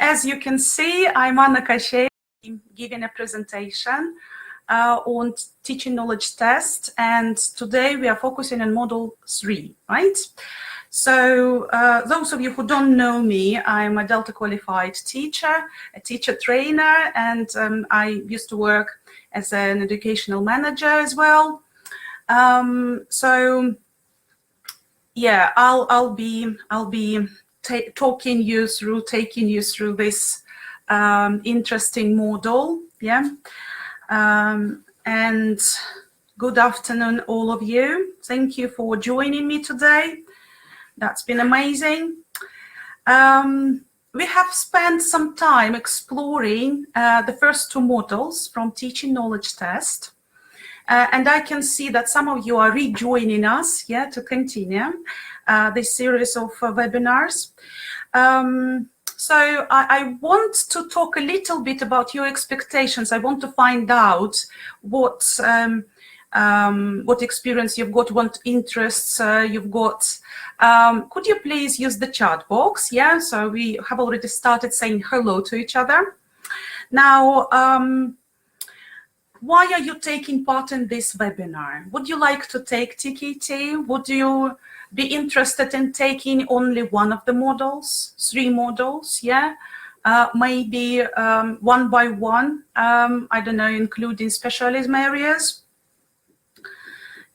as you can see, I'm Anna Kashey, giving a presentation on teaching knowledge test, and today we are focusing on module 3, right? So those of you who don't know me, I'm a Delta qualified teacher, a teacher trainer, and I used to work as an educational manager as well. So yeah, I'll be taking you through this interesting model. Yeah, and good afternoon, all of you. Thank you for joining me today. That's been amazing. We have spent some time exploring the first two modules from Teaching Knowledge Test. And I can see that some of you are rejoining us, yeah, to continue this series of webinars. So I want to talk a little bit about your expectations. I want to find out what experience you've got, what interests you've got. Could you please use the chat box? Yeah, so we have already started saying hello to each other. Now, why are you taking part in this webinar? Would you like to take TKT? Would you be interested in taking only one of the modules, 3 modules? Yeah, maybe one by one, I don't know, including specialism areas.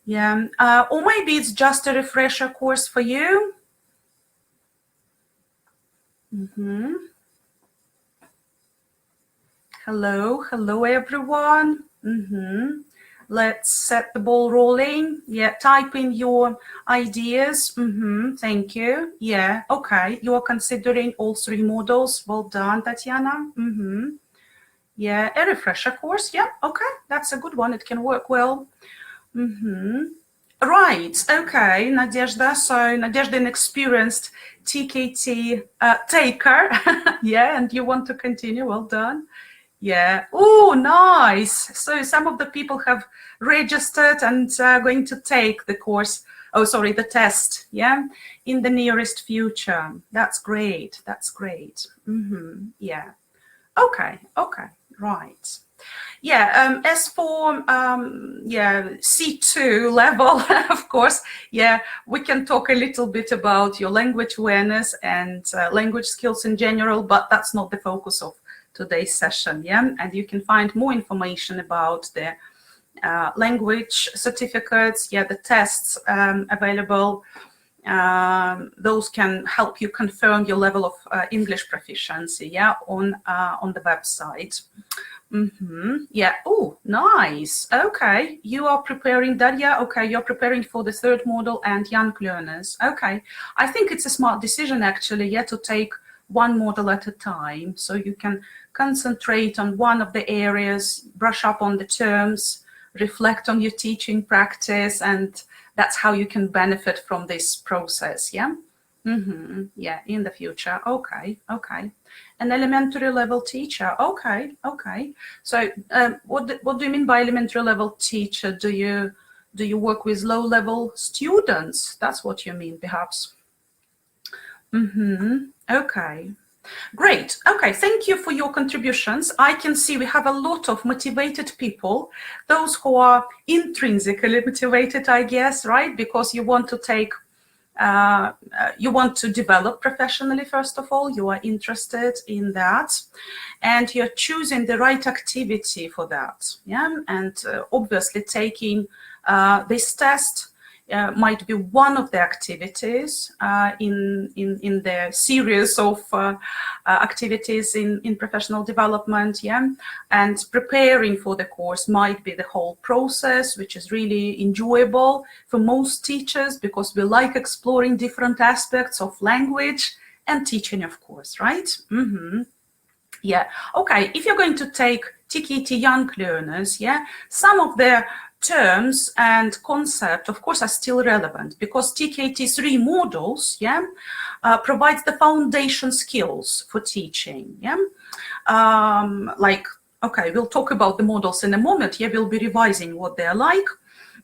Yeah, or maybe it's just a refresher course for you. Hello everyone. Let's set the ball rolling. Yeah, type in your ideas. Thank you. Yeah, okay, you are considering all 3 modules. Well done, Tatiana. Yeah, a refresher course. Yeah, okay, that's a good one. It can work well. Right, okay, Nadezhda. So Nadezhda, an experienced TKT taker. Yeah, and you want to continue. Well done. Yeah. Oh, nice. So some of the people have registered and are going to take the course. Oh, sorry, the test. Yeah, in the nearest future. That's great. That's great. Yeah. Okay. Okay. Right. Yeah. As for yeah, C2 level, of course. Yeah, we can talk a little bit about your language awareness and language skills in general, but that's not the focus of today's session. Yeah, and you can find more information about the language certificates, yeah, the tests available. Those can help you confirm your level of English proficiency, yeah, on the website. Yeah. Oh, nice. Okay, you are preparing that. Yeah. Okay, you're preparing for the 3rd module and young learners. Okay, I think it's a smart decision actually. Yeah, to take one module at a time, so you can concentrate on one of the areas, brush up on the terms, reflect on your teaching practice, and that's how you can benefit from this process. Yeah. Yeah, in the future. Okay. Okay. An elementary level teacher. Okay. Okay. So what do you mean by elementary level teacher? Do you work with low level students? That's what you mean, perhaps. Okay. Great. Okay, thank you for your contributions. I can see we have a lot of motivated people, those who are intrinsically motivated, I guess, right? Because you want to take, you want to develop professionally, first of all, you are interested in that, and you're choosing the right activity for that. Yeah, and obviously taking this test might be one of the activities in the series of activities in professional development, yeah, and preparing for the course might be the whole process, which is really enjoyable for most teachers because we like exploring different aspects of language and teaching, of course, right? Yeah. Okay, if you're going to take TKT young learners, yeah, some of the terms and concept, of course, are still relevant because TKT 3 modules, yeah, provides the foundation skills for teaching. Yeah, like, okay, we'll talk about the models in a moment. Yeah, we'll be revising what they're like.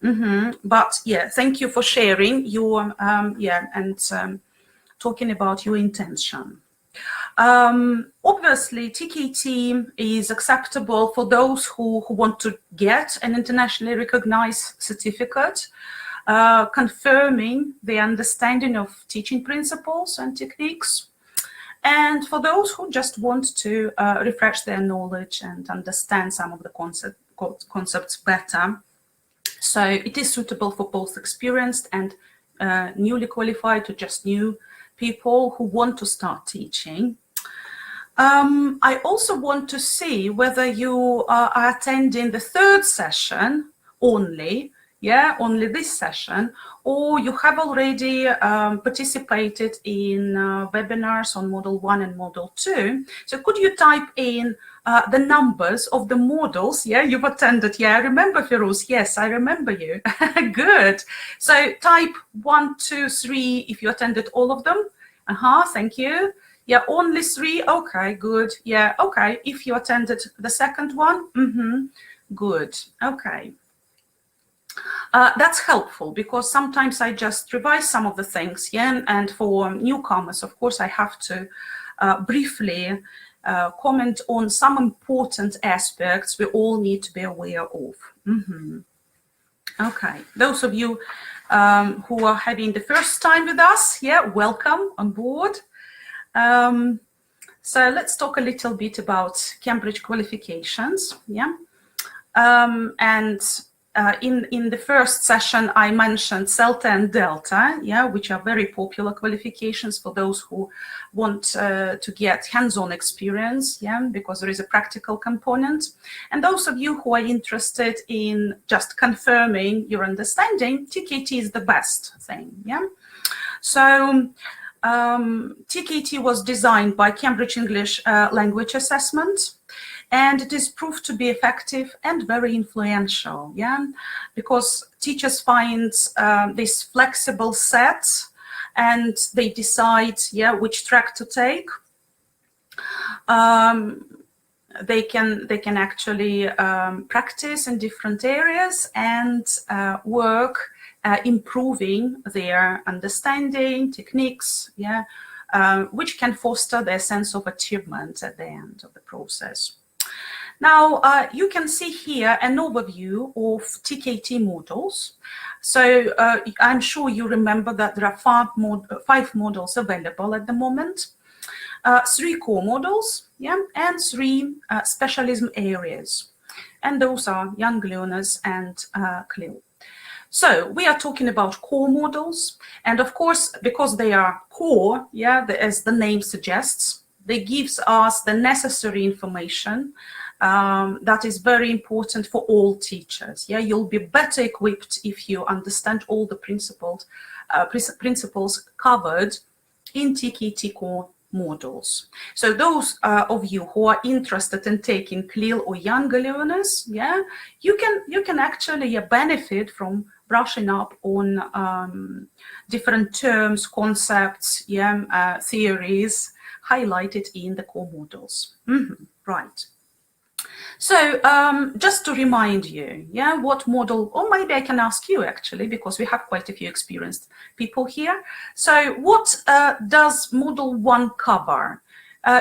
But yeah, thank you for sharing your yeah, and talking about your intention. Obviously, obviously, TKT is acceptable for those who want to get an internationally recognized certificate, confirming the understanding of teaching principles and techniques. And for those who just want to refresh their knowledge and understand some of the concepts better. So it is suitable for both experienced and newly qualified or just new people who want to start teaching. I also want to see whether you are attending the third session only, only this session, or you have already participated in webinars on Module 1 and Module 2. So could you type in the numbers of the modules you've attended? I remember, Firuz. Yes, I remember you. Good. So type 1, 2, 3 if you attended all of them. Thank you. Only 3. Okay, good. Okay. If you attended the second one, good. Okay. That's helpful because sometimes I just revise some of the things, and for newcomers, of course, I have to briefly comment on some important aspects we all need to be aware of. Okay, those of you who are having the first time with us, welcome on board. So let's talk a little bit about Cambridge qualifications. In the first session, I mentioned CELTA and Delta, which are very popular qualifications for those who want to get hands-on experience, because there is a practical component. And those of you who are interested in just confirming your understanding, TKT is the best thing, So TKT was designed by Cambridge English Language Assessment. And it is proved to be effective and very influential, because teachers find this flexible set and they decide, which track to take. They can actually practice in different areas and work improving their understanding, techniques, which can foster their sense of achievement at the end of the process. Now, you can see here an overview of TKT modules. So I'm sure you remember that there are 5 modules available at the moment, 3 core modules, and 3 specialism areas. And those are young learners and CLIL. So we are talking about core modules. And of course, because they are core, as the name suggests, they gives us the necessary information that is very important for all teachers. You'll be better equipped if you understand all the principles covered in TKT core modules. So those of you who are interested in taking CLIL or younger learners, you can actually benefit from brushing up on different terms, concepts, theories highlighted in the core modules. Right. So just to remind you, what model, or maybe I can ask you actually, because we have quite a few experienced people here. So what does Module 1 cover?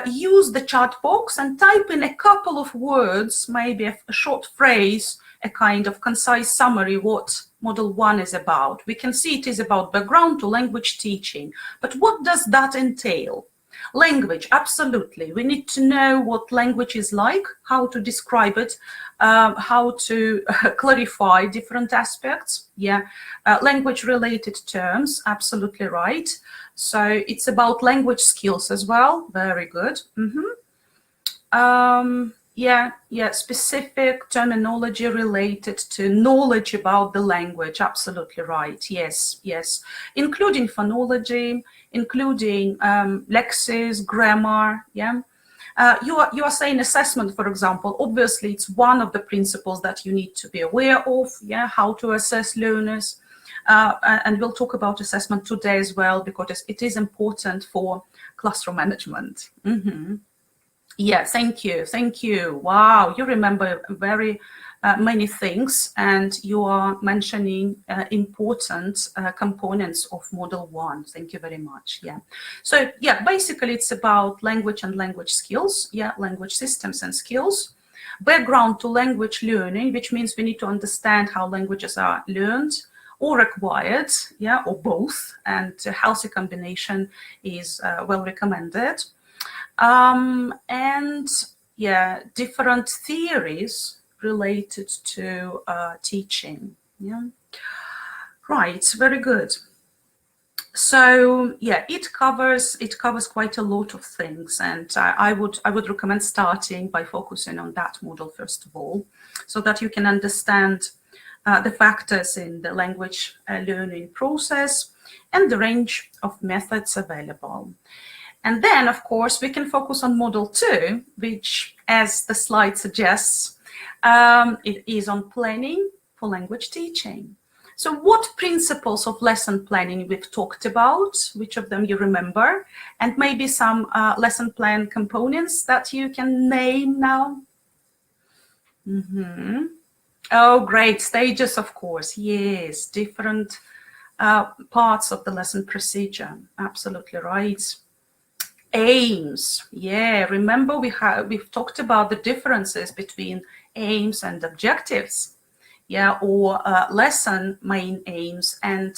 Use the chat box and type in a couple of words, maybe a short phrase, a kind of concise summary what Module 1 is about. We can see it is about background to language teaching, but what does that entail? Language, absolutely. We need to know what language is like, how to describe it, how to clarify different aspects. Language-related terms, absolutely right. So it's about language skills as well. Very good. Specific terminology related to knowledge about the language. Absolutely right. Yes. Including phonology, including lexis, grammar. You are saying assessment, for example. Obviously, it's one of the principles that you need to be aware of. How to assess learners. And we'll talk about assessment today as well, because it is important for classroom management. Thank you. Wow, you remember very many things, and you are mentioning important components of Module 1. Thank you very much. Yeah. So yeah, basically it's about language and language skills. Yeah, language systems and skills. Background to language learning, which means we need to understand how languages are learned or acquired, yeah, or both, and a healthy combination is well recommended. And yeah, different theories related to teaching. Yeah, right, very good. So yeah, it covers quite a lot of things, and I would recommend starting by focusing on that model first of all, so that you can understand the factors in the language learning process and the range of methods available. And then, of course, we can focus on Module 2, which, as the slide suggests, it is on planning for language teaching. So what principles of lesson planning we've talked about, which of them you remember, and maybe some lesson plan components that you can name now? Mm-hmm. Oh, great. Stages, of course. Yes, different parts of the lesson procedure. Absolutely right. Aims, yeah, remember we've talked about the differences between aims and objectives, yeah, or lesson main aims and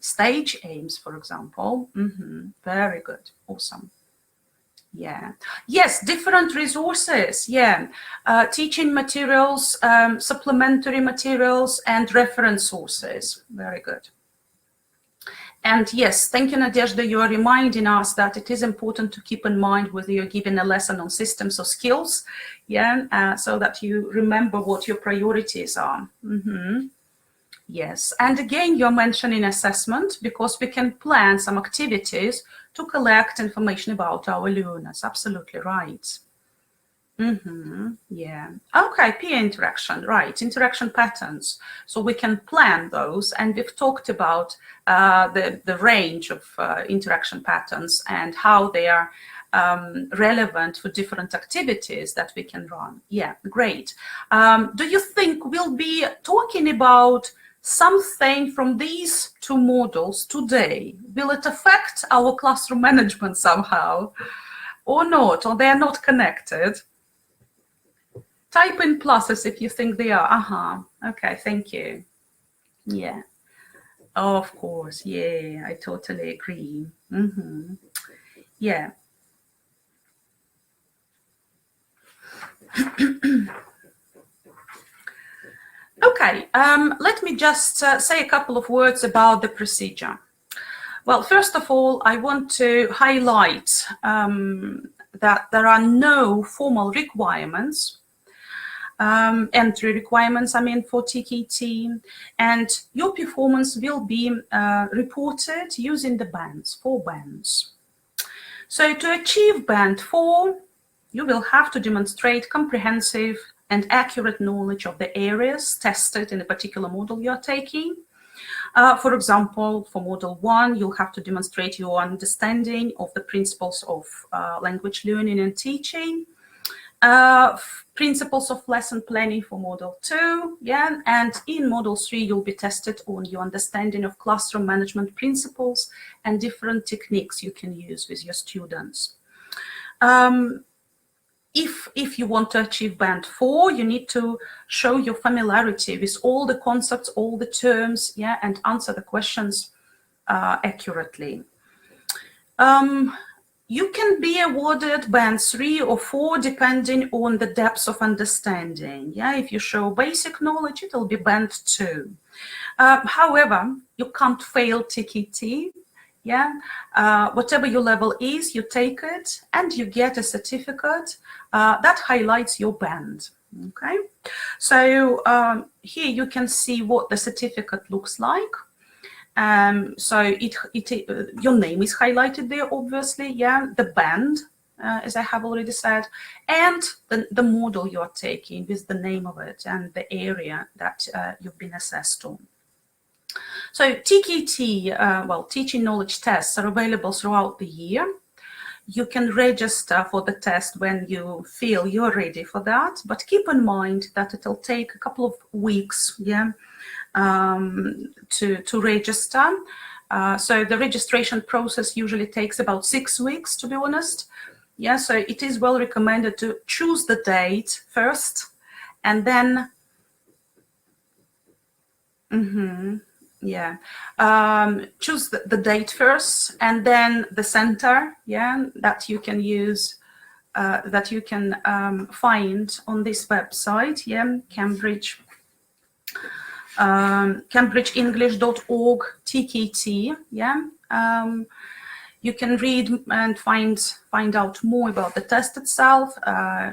stage aims, for example. Very good, awesome. Yeah, yes, different resources, yeah, teaching materials, supplementary materials, and reference sources. Very good. And yes, thank you, Nadezhda. You are reminding us that it is important to keep in mind whether you're giving a lesson on systems or skills, yeah, so that you remember what your priorities are. Yes, and again, you're mentioning assessment because we can plan some activities to collect information about our learners. Absolutely right. Yeah. Okay, peer interaction, right, interaction patterns. So we can plan those, and we've talked about the range of interaction patterns and how they are relevant for different activities that we can run. Yeah, great. Do you think we'll be talking about something from these two modules today? Will it affect our classroom management somehow or not, or they're not connected? Type in pluses if you think they are. Okay, thank you. Yeah. Oh, of course. Yeah, I totally agree. Yeah. Okay, let me just say a couple of words about the procedure. Well, first of all, I want to highlight that there are no formal requirements, entry requirements, I mean, for TKT, and your performance will be reported using the bands, 4 bands. So to achieve band 4, you will have to demonstrate comprehensive and accurate knowledge of the areas tested in a particular model you're taking. For example, for Module 1, you'll have to demonstrate your understanding of the principles of language learning and teaching, principles of lesson planning for Module 2, yeah, and in Module 3, you'll be tested on your understanding of classroom management principles and different techniques you can use with your students. If you want to achieve band 4, you need to show your familiarity with all the concepts, all the terms, yeah, and answer the questions accurately. You can be awarded band 3 or 4 depending on the depth of understanding. Yeah, if you show basic knowledge, it'll be band 2. However, you can't fail TKT. Yeah, whatever your level is, you take it and you get a certificate that highlights your band. Okay, so here you can see what the certificate looks like. So your name is highlighted there, obviously, yeah, the band, as I have already said, and the model you're taking with the name of it and the area that you've been assessed on. So TKT, well, teaching knowledge tests are available throughout the year. You can register for the test when you feel you're ready for that, but keep in mind that it'll take a couple of weeks, yeah, to register. So the registration process usually takes about 6 weeks, to be honest. Yeah, so it is well recommended to choose the date first, and then, yeah, choose the date first, and then the center, yeah, that you can use, that you can find on this website, yeah, CambridgeEnglish.org TKT, yeah. You can read and find out more about the test itself.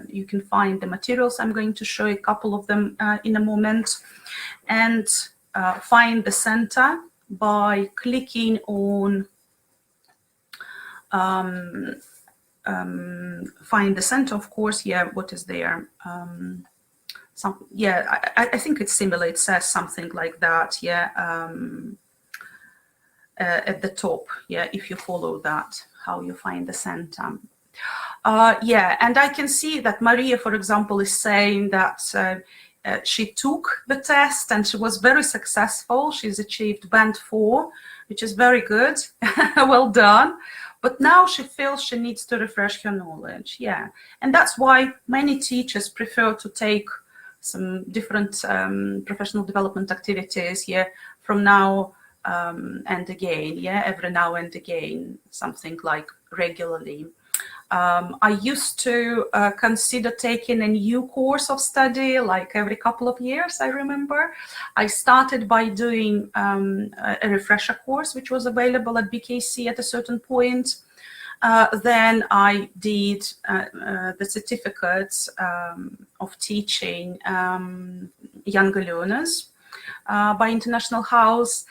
You can find the materials. I'm going to show you a couple of them in a moment, and find the center by clicking on find the center, of course. Yeah, what is there? I think it's similar. It says something like that. Yeah. At the top, yeah, if you follow that, how you find the center. Yeah, and I can see that Maria, for example, is saying that she took the test and she was very successful. She's achieved band 4, which is very good. Well done. But now she feels she needs to refresh her knowledge. Yeah, and that's why many teachers prefer to take some different professional development activities, yeah, from now and again, yeah, every now and again, something like regularly. I used to consider taking a new course of study like every couple of years, I remember. I started by doing a refresher course, which was available at BKC at a certain point. Then I did the certificates of teaching younger learners by International House.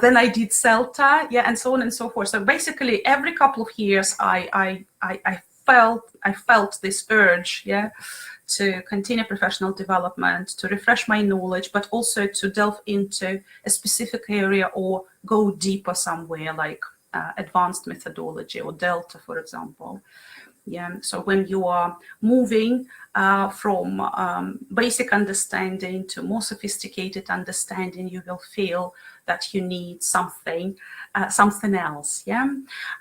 Then I did CELTA, yeah, and so on and so forth. So basically, every couple of years, I felt this urge, yeah, to continue professional development, to refresh my knowledge, but also to delve into a specific area or go deeper somewhere, like advanced methodology or Delta, for example. Yeah, so when you are moving from basic understanding to more sophisticated understanding, you will feel that you need something else. Yeah,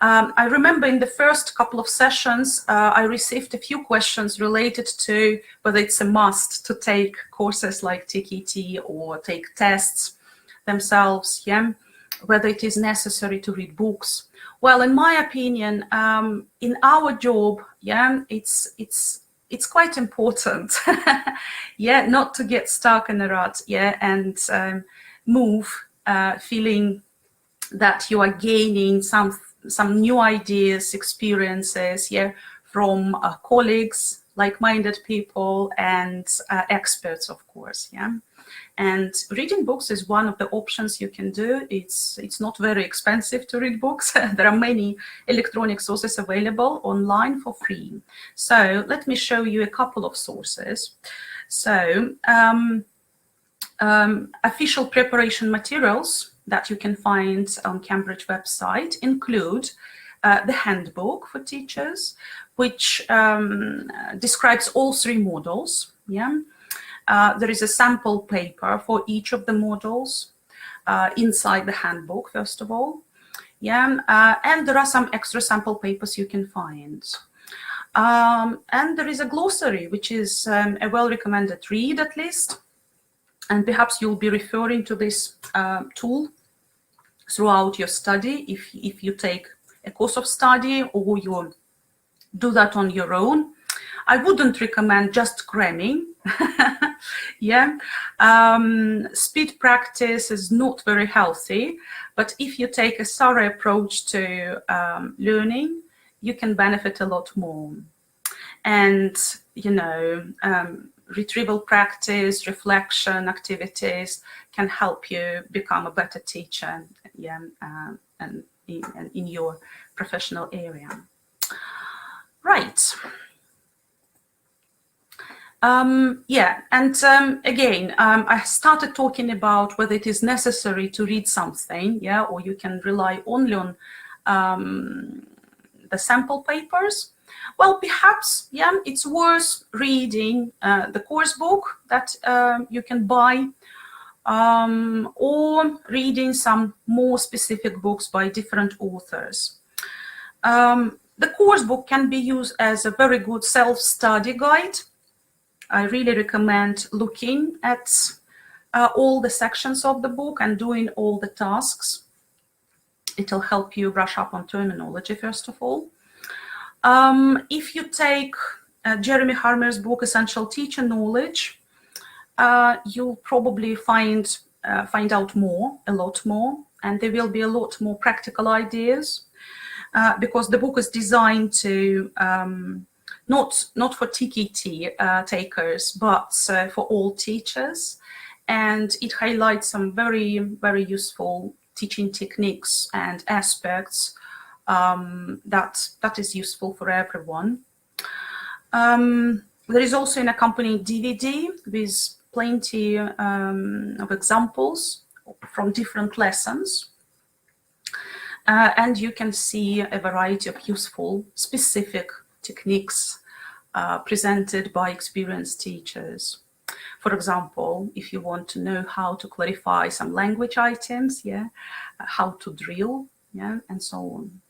I remember in the first couple of sessions, I received a few questions related to whether it's a must to take courses like TKT or take tests themselves. Yeah, whether it is necessary to read books. Well, in my opinion, in our job, yeah, it's quite important, yeah, not to get stuck in a rut, yeah, and move feeling that you are gaining some new ideas, experiences, yeah, from colleagues, like-minded people, and experts, of course, yeah. And reading books is one of the options you can do. It's not very expensive to read books. There are many electronic sources available online for free. So let me show you a couple of sources. So official preparation materials that you can find on Cambridge website include the handbook for teachers, which describes all 3 modules. Yeah. There is a sample paper for each of the modules inside the handbook, first of all. Yeah, and there are some extra sample papers you can find. And there is a glossary, which is a well-recommended read, at least. And perhaps you'll be referring to this tool throughout your study if you take a course of study or you do that on your own. I wouldn't recommend just cramming. Yeah, speed practice is not very healthy, but if you take a thorough approach to learning, you can benefit a lot more. And, you know, retrieval practice, reflection activities can help you become a better teacher, yeah, and in your professional area. Right. Yeah, and again, I started talking about whether it is necessary to read something, yeah, or you can rely only on the sample papers, well, perhaps, yeah, it's worth reading the course book that you can buy, or reading some more specific books by different authors. The course book can be used as a very good self-study guide. I really recommend looking at all the sections of the book and doing all the tasks. It'll help you brush up on terminology, first of all. If you take Jeremy Harmer's book, Essential Teacher Knowledge, you'll probably find out more, a lot more, and there will be a lot more practical ideas, because the book is designed to not for TKT takers, but for all teachers, and it highlights some very, very useful teaching techniques and aspects that is useful for everyone. There is also an accompanying DVD with plenty of examples from different lessons. And you can see a variety of useful, specific techniques presented by experienced teachers. For example, if you want to know how to clarify some language items, yeah, how to drill, yeah, and so on.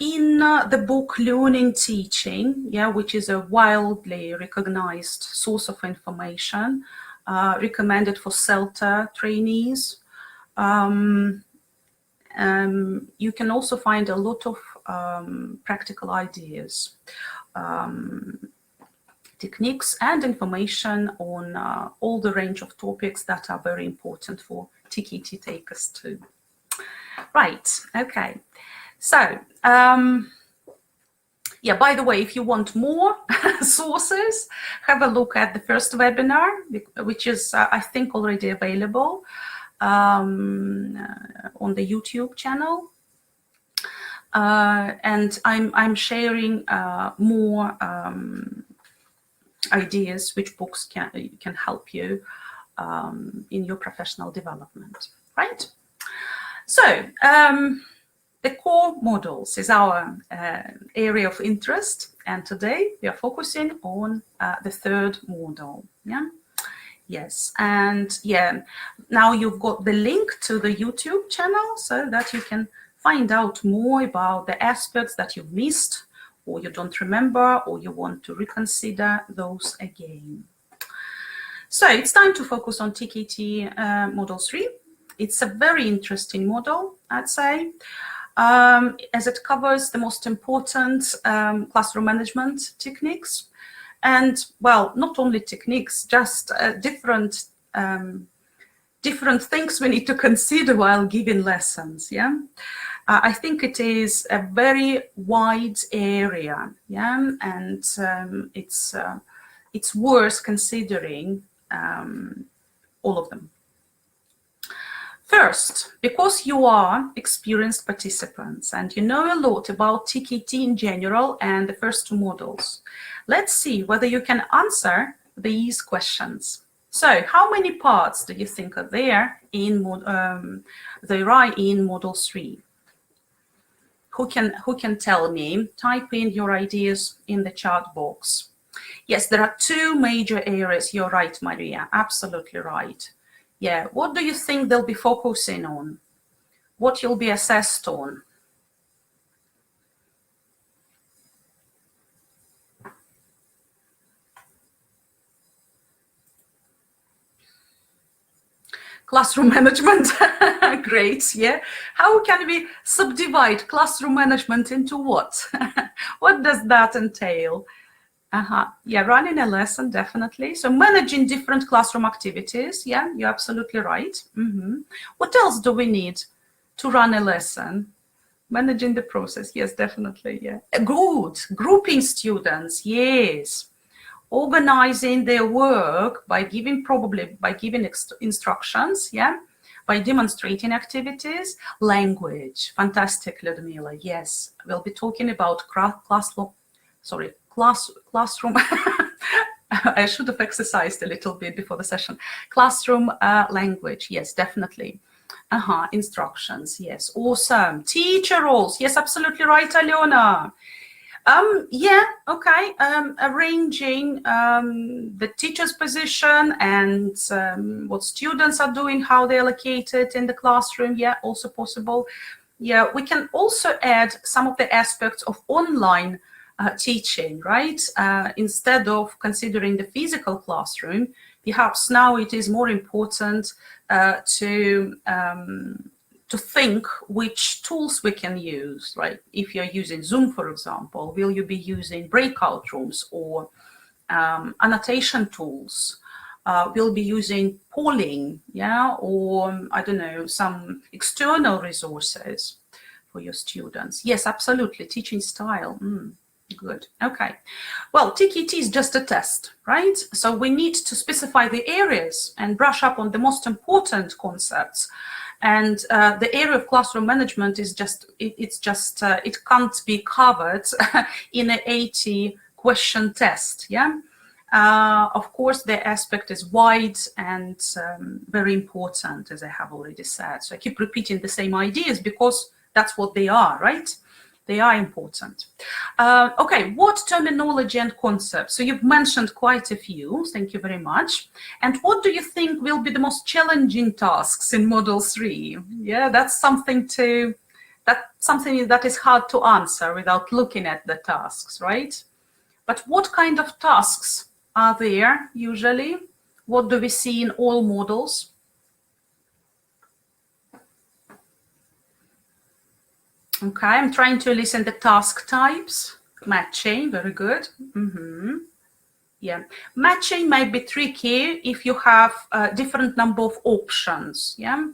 In the book Learning Teaching, yeah, which is a widely recognized source of information, recommended for CELTA trainees, you can also find a lot of practical ideas, techniques and information on all the range of topics that are very important for TKT takers too. Right, okay. So, yeah, by the way, if you want more sources, have a look at the first webinar, which is, I think, already available on the YouTube channel. And I'm sharing more ideas which books can help you in your professional development, right? So, the core modules is our area of interest, and today we are focusing on the third module. Yeah, yes, and yeah, now you've got the link to the YouTube channel so that you can find out more about the aspects that you've missed, or you don't remember, or you want to reconsider those again. So it's time to focus on TKT Module 3. It's a very interesting model, I'd say, as it covers the most important classroom management techniques. And, well, not only techniques, just different things we need to consider while giving lessons, yeah? I think it is a very wide area, yeah? And it's worth considering all of them. First, because you are experienced participants and you know a lot about TKT in general and the first two modules, let's see whether you can answer these questions. So, how many parts do you think are there in Module 3? Who can tell me? Type in your ideas in the chat box. Yes, there are two major areas. You're right, Maria. Absolutely right. Yeah, what do you think they'll be focusing on? What you'll be assessed on? Classroom management, great, yeah. How can we subdivide classroom management into what? What does that entail? Yeah, running a lesson, definitely. So managing different classroom activities, yeah, you're absolutely right. What else do we need to run a lesson? Managing the process, yes, definitely, yeah. Good, grouping students, yes. Organizing their work by giving instructions, yeah, by demonstrating activities. Language, fantastic, Ludmila, yes. We'll be talking about classroom. I should have exercised a little bit before the session. Classroom language, yes, definitely. Instructions, yes, awesome. Teacher roles, yes, absolutely right, Aliona. Arranging the teacher's position and what students are doing, how they're located in the classroom, yeah, also possible. Yeah, we can also add some of the aspects of online teaching, right? Instead of considering the physical classroom, perhaps now it is more important to think which tools we can use, right? If you're using Zoom, for example, will you be using breakout rooms or annotation tools? We'll be using polling, yeah, or I don't know, some external resources for your students. Yes, absolutely, teaching style. Good. Okay. Well, TKT is just a test, right? So we need to specify the areas and brush up on the most important concepts. And the area of classroom management is it can't be covered in an 80 question test. Yeah. Of course, the aspect is wide and very important, as I have already said. So I keep repeating the same ideas because that's what they are, right? They are important. Okay, what terminology and concepts? So you've mentioned quite a few, thank you very much. And what do you think will be the most challenging tasks in Module 3? Yeah, that's something that is hard to answer without looking at the tasks, right? But what kind of tasks are there usually? What do we see in all modules? Okay, I'm trying to listen the task types. Matching, very good. Yeah, matching might be tricky if you have a different number of options. Yeah,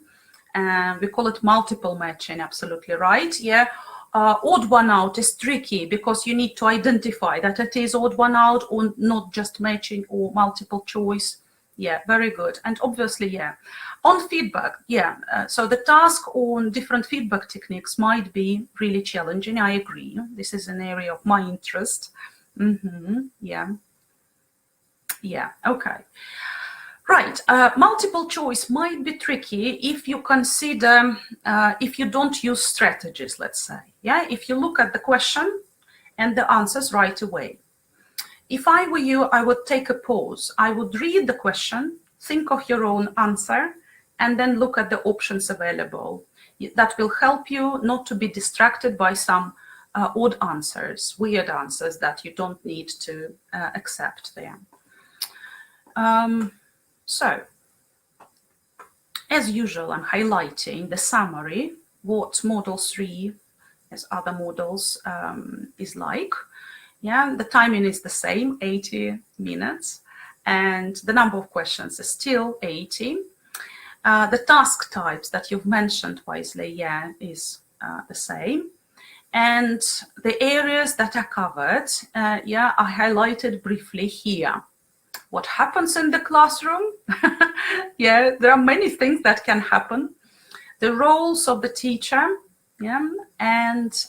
we call it multiple matching. Absolutely right. Yeah, odd one out is tricky because you need to identify that it is odd one out or not just matching or multiple choice. Yeah, very good. And obviously, yeah, on feedback, yeah. So the task on different feedback techniques might be really challenging. I agree. This is an area of my interest. Yeah. Yeah, okay. Right, multiple choice might be tricky if you consider, if you don't use strategies, let's say. Yeah, if you look at the question and the answers right away. If I were you, I would take a pause. I would read the question, think of your own answer, and then look at the options available. That will help you not to be distracted by some odd answers, weird answers that you don't need to accept there. So, as usual, I'm highlighting the summary, what Module 3, as other modules, is like. Yeah, the timing is the same, 80 minutes, and the number of questions is still 80. The task types that you've mentioned wisely, yeah, is the same. And the areas that are covered, yeah, are highlighted briefly here. What happens in the classroom? Yeah, there are many things that can happen. The roles of the teacher, yeah, and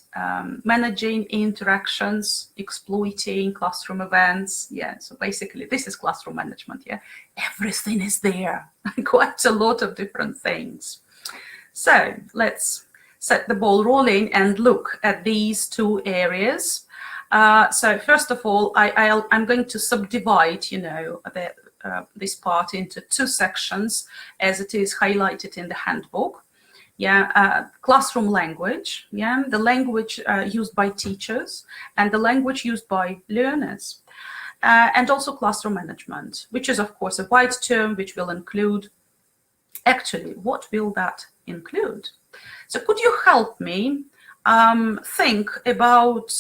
managing interactions, exploiting classroom events. Yeah, so basically this is classroom management. Yeah, everything is there, quite a lot of different things. So let's set the ball rolling and look at these two areas. So first of all, I'm going to subdivide, you know, this part into two sections as it is highlighted in the handbook. Yeah, classroom language, yeah, the language used by teachers and the language used by learners. And also classroom management, which is of course a wide term which will include, actually, what will that include? So could you help me think about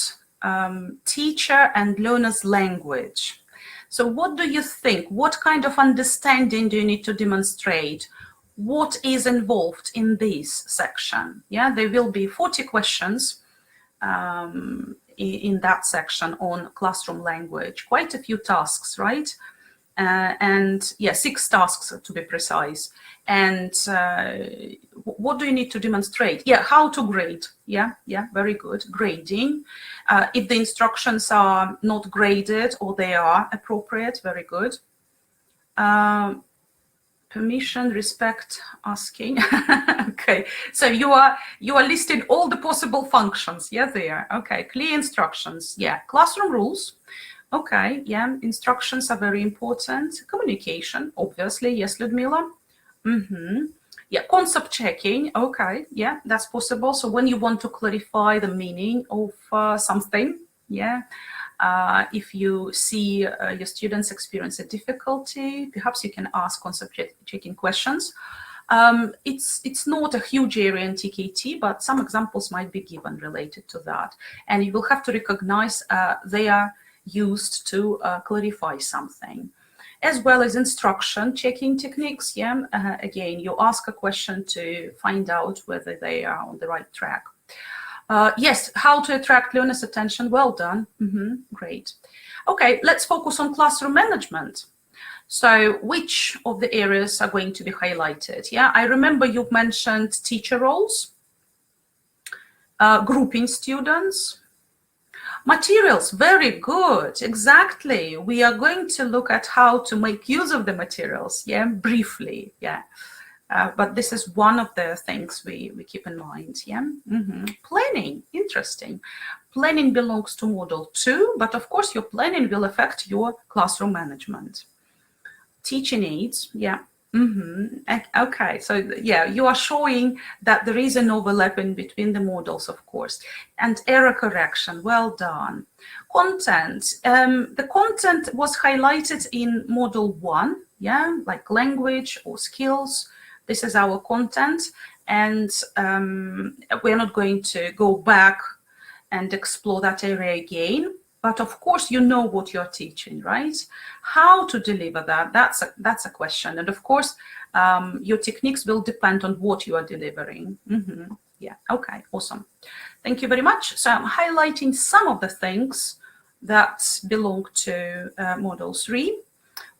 teacher and learner's language? So what do you think? What kind of understanding do you need to demonstrate? What is involved in this section? Yeah, there will be 40 questions in that section on classroom language, quite a few tasks, right? And yeah, 6 tasks to be precise. And what do you need to demonstrate? Yeah, how to grade. Yeah, very good. Grading. If the instructions are not graded or they are appropriate, very good. permission, respect, asking. Okay, so you are listing all the possible functions. Yeah, there. Okay, clear instructions. Yeah, classroom rules. Okay, yeah, instructions are very important. Communication, obviously. Yes, Ludmila. Yeah, concept checking. Okay, yeah, that's possible. So when you want to clarify the meaning of something, yeah, if you see your students experience a difficulty, perhaps you can ask concept checking questions. It's not a huge area in TKT, but some examples might be given related to that. And you will have to recognize they are used to clarify something, as well as instruction checking techniques. Yeah, again, you ask a question to find out whether they are on the right track. Yes, how to attract learners' attention. Well done. Great. Okay, let's focus on classroom management. So which of the areas are going to be highlighted? Yeah, I remember you've mentioned teacher roles, grouping students, materials. Very good. Exactly. We are going to look at how to make use of the materials. Yeah, briefly. Yeah. But this is one of the things we keep in mind. Yeah. Planning. Interesting. Planning belongs to Module 2, but of course your planning will affect your classroom management. Teaching aids. Yeah. Okay, so yeah, you are showing that there is an overlap in between the models, of course. And error correction. Well done. Content. The content was highlighted in Module 1. Yeah, like language or skills. This is our content, and we're not going to go back and explore that area again. But of course, you know what you're teaching, right? How to deliver that, that's a question. And of course, your techniques will depend on what you are delivering. Yeah, okay, awesome. Thank you very much. So I'm highlighting some of the things that belong to Module 3.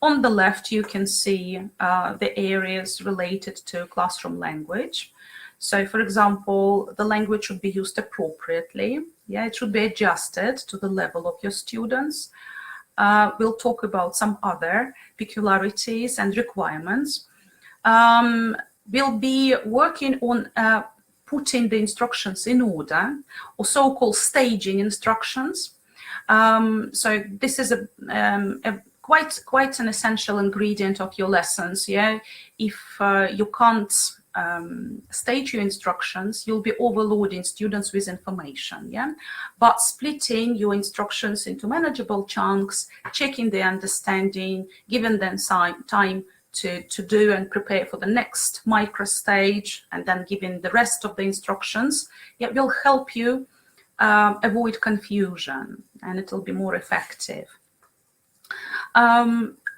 On the left, you can see the areas related to classroom language. So, for example, the language should be used appropriately. Yeah, it should be adjusted to the level of your students. We'll talk about some other peculiarities and requirements. We'll be working on putting the instructions in order, or so-called staging instructions. So this is quite an essential ingredient of your lessons. Yeah, if you can't stage your instructions, you'll be overloading students with information. Yeah, but splitting your instructions into manageable chunks, checking their understanding, giving them time to do and prepare for the next micro stage, and then giving the rest of the instructions, it will help you avoid confusion, and it will be more effective.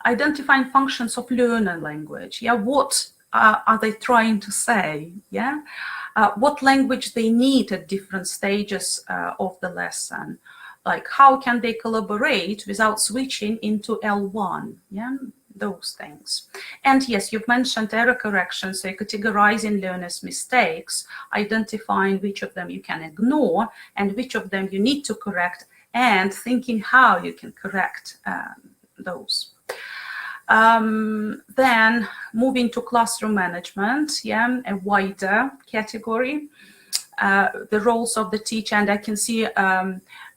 Identifying functions of learner language. Yeah, what are they trying to say? Yeah, what language they need at different stages of the lesson. Like how can they collaborate without switching into L1? Yeah, those things. And yes, you've mentioned error correction, so categorizing learners' mistakes, identifying which of them you can ignore and which of them you need to correct, and thinking how you can correct those. Then moving to classroom management, yeah, a wider category, the roles of the teacher, and I can see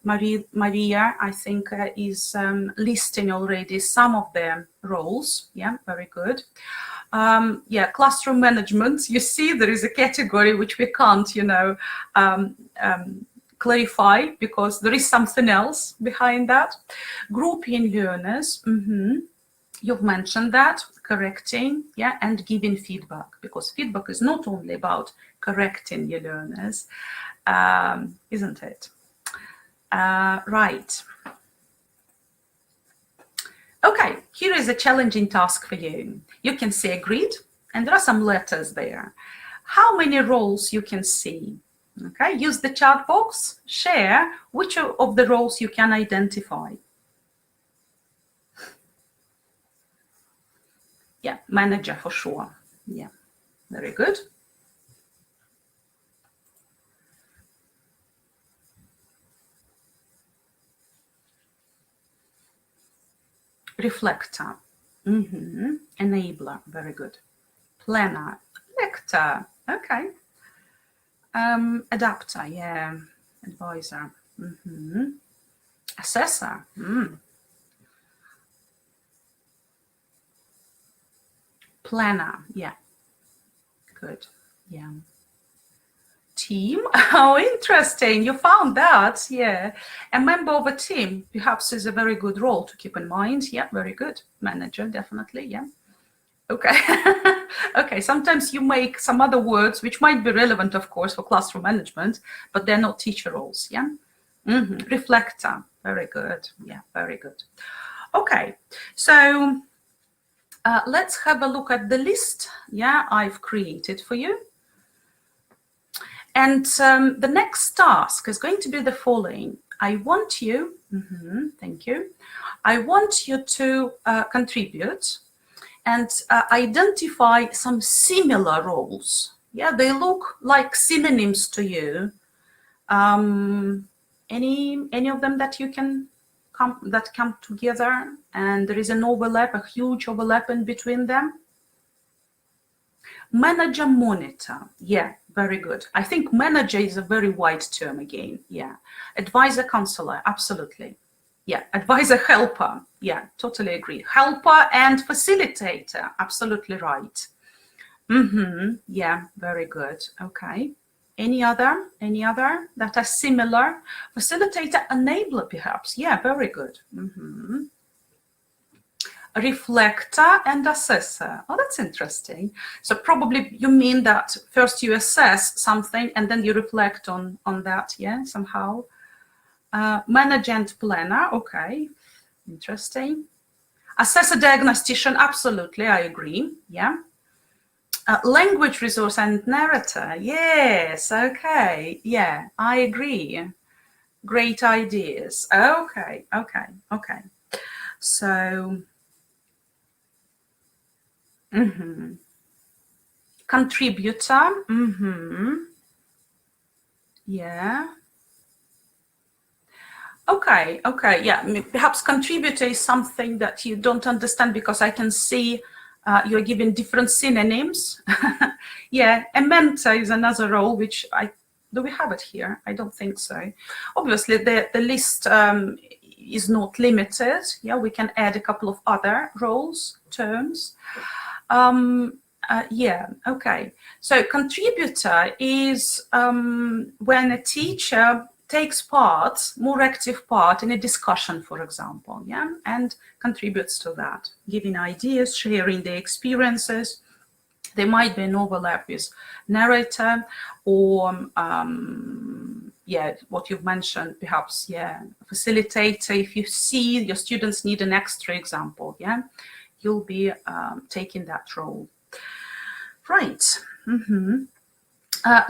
Maria, I think, is listing already some of the roles. Yeah, very good. Yeah, classroom management. You see, there is a category which we can't, clarify because there is something else behind that. Grouping learners. You've mentioned that, correcting, yeah, and giving feedback, because feedback is not only about correcting your learners, isn't it? Right. Okay, here is a challenging task for you. You can see a grid, and there are some letters there. How many roles you can see? Okay, use the chat box, share which of the roles you can identify. Yeah, manager for sure. Yeah, very good. Reflector. Enabler, very good. Planner, lector, okay. Adapter, yeah. Advisor, assessor, planner, yeah. Good, yeah. Team, oh, interesting, you found that, yeah. A member of a team perhaps is a very good role to keep in mind, yeah, very good. Manager, definitely, yeah. Okay. Okay, sometimes you make some other words which might be relevant, of course, for classroom management, but they're not teacher roles, yeah. Reflector, very good, yeah, very good. Okay, so let's have a look at the list, yeah, I've created for you. And the next task is going to be the following. I want you, thank you, I want you to contribute and identify some similar roles. Yeah, they look like synonyms to you. Any of them that you can come together and there is an overlap, a huge overlap in between them? Manager, monitor, yeah, very good. I think manager is a very wide term again, yeah. Advisor, counselor, absolutely. Yeah, advisor, helper, yeah, totally agree. Helper and facilitator, absolutely right. Yeah, very good, okay. Any other that are similar? Facilitator, enabler perhaps, yeah, very good. Reflector and assessor. Oh, that's interesting. So probably you mean that first you assess something and then you reflect on that, yeah, somehow. Manager and planner, okay, interesting. Assessor, diagnostician, absolutely, I agree, yeah. Language resource and narrator, yes, okay, yeah, I agree. Great ideas, okay. So, contributor, yeah. Okay, yeah, perhaps contributor is something that you don't understand because I can see you're giving different synonyms. Yeah, a mentor is another role which do we have it here? I don't think so. Obviously, the list is not limited. Yeah, we can add a couple of other roles, terms. Yeah, okay. So contributor is when a teacher takes part, more active part in a discussion, for example, yeah, and contributes to that, giving ideas, sharing their experiences. There might be an overlap with narrator or, yeah, what you've mentioned, perhaps, yeah, facilitator. If you see your students need an extra example, yeah, you'll be taking that role. Right.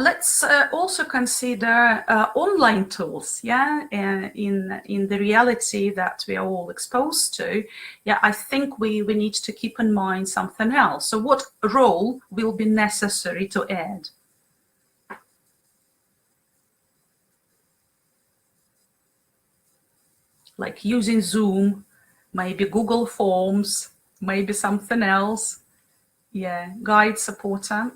Let's also consider online tools, yeah, in the reality that we are all exposed to. Yeah, I think we need to keep in mind something else. So what role will be necessary to add? Like using Zoom, maybe Google Forms, maybe something else. Yeah, guide, supporter.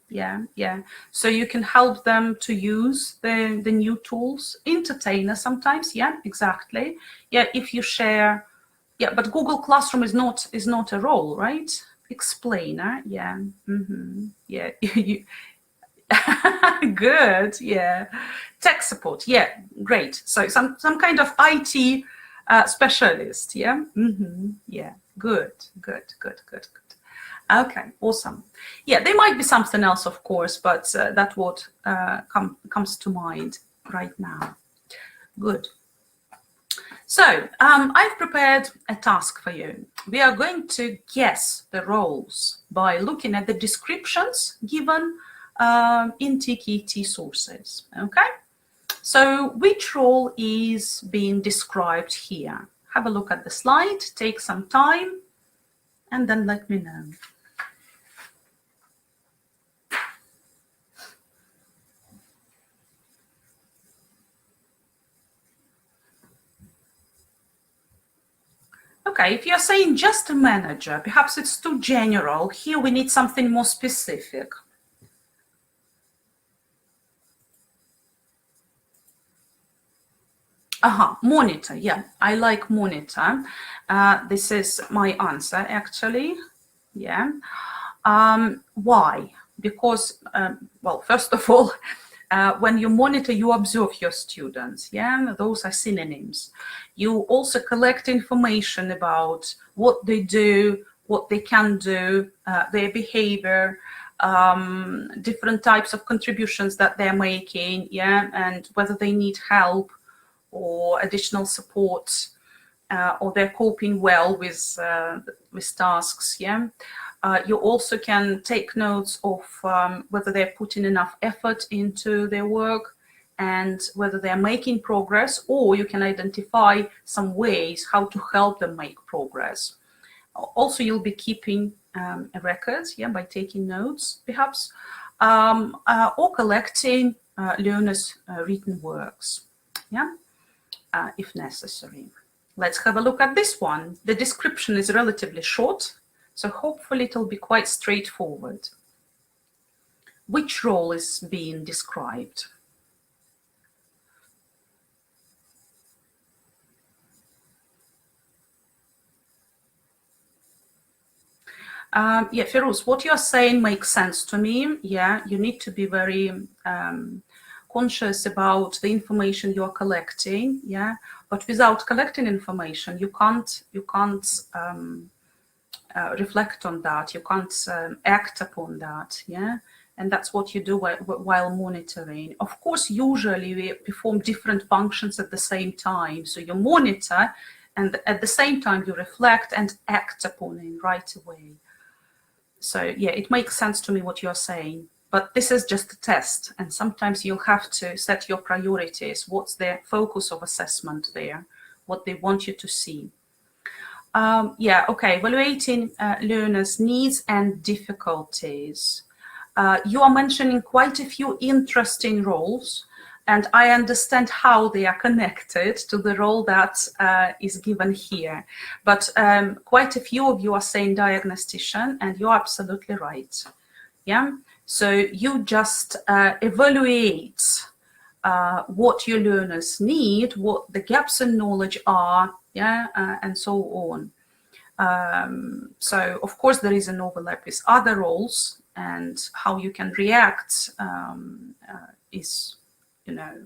Yeah. So you can help them to use the new tools. Entertainer sometimes. Yeah, exactly. Yeah, if you share. Yeah, but Google Classroom is not a role, right? Explainer. Yeah. Yeah. Good. Yeah. Tech support. Yeah. Great. So some kind of IT specialist. Yeah. Yeah. Good. Okay, awesome. Yeah, there might be something else, of course, but that's what comes to mind right now. Good. So I've prepared a task for you. We are going to guess the roles by looking at the descriptions given in TKT sources, okay? So which role is being described here? Have a look at the slide, take some time, and then let me know. Okay, if you're saying just a manager, perhaps it's too general. Here we need something more specific. Monitor. Yeah, I like monitor. This is my answer, actually. Yeah. Why? Because, well, first of all, when you monitor, you observe your students. Yeah, those are synonyms. You also collect information about what they do, what they can do, their behavior, different types of contributions that they're making. Yeah, and whether they need help or additional support, or they're coping well with tasks. Yeah. You also can take notes of whether they're putting enough effort into their work and whether they're making progress, or you can identify some ways how to help them make progress. Also, you'll be keeping a record, yeah, by taking notes, perhaps, or collecting learners' written works, yeah, if necessary. Let's have a look at this one. The description is relatively short, so hopefully it'll be quite straightforward. Which role is being described? Yeah, Firuz, what you're saying makes sense to me. Yeah, you need to be very conscious about the information you're collecting. Yeah, but without collecting information, you can't reflect on that. You can't act upon that. Yeah, and that's what you do while monitoring. Of course, usually we perform different functions at the same time. So you monitor, and at the same time you reflect and act upon it right away. So yeah, it makes sense to me what you're saying, but this is just a test, and sometimes you'll have to set your priorities. What's the focus of assessment there? What they want you to see? Yeah, okay, evaluating learners' needs and difficulties. You are mentioning quite a few interesting roles, and I understand how they are connected to the role that is given here. But quite a few of you are saying diagnostician, and you're absolutely right. Yeah, so you just evaluate what your learners need, what the gaps in knowledge are, yeah, and so on. So of course there is an overlap with other roles, and how you can react is, you know,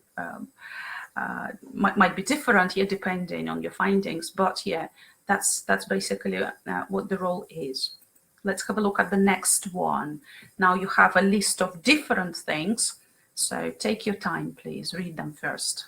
might be different here depending on your findings, but yeah, that's basically what the role is. Let's have a look at the next one. Now you have a list of different things, so take your time, please, read them first.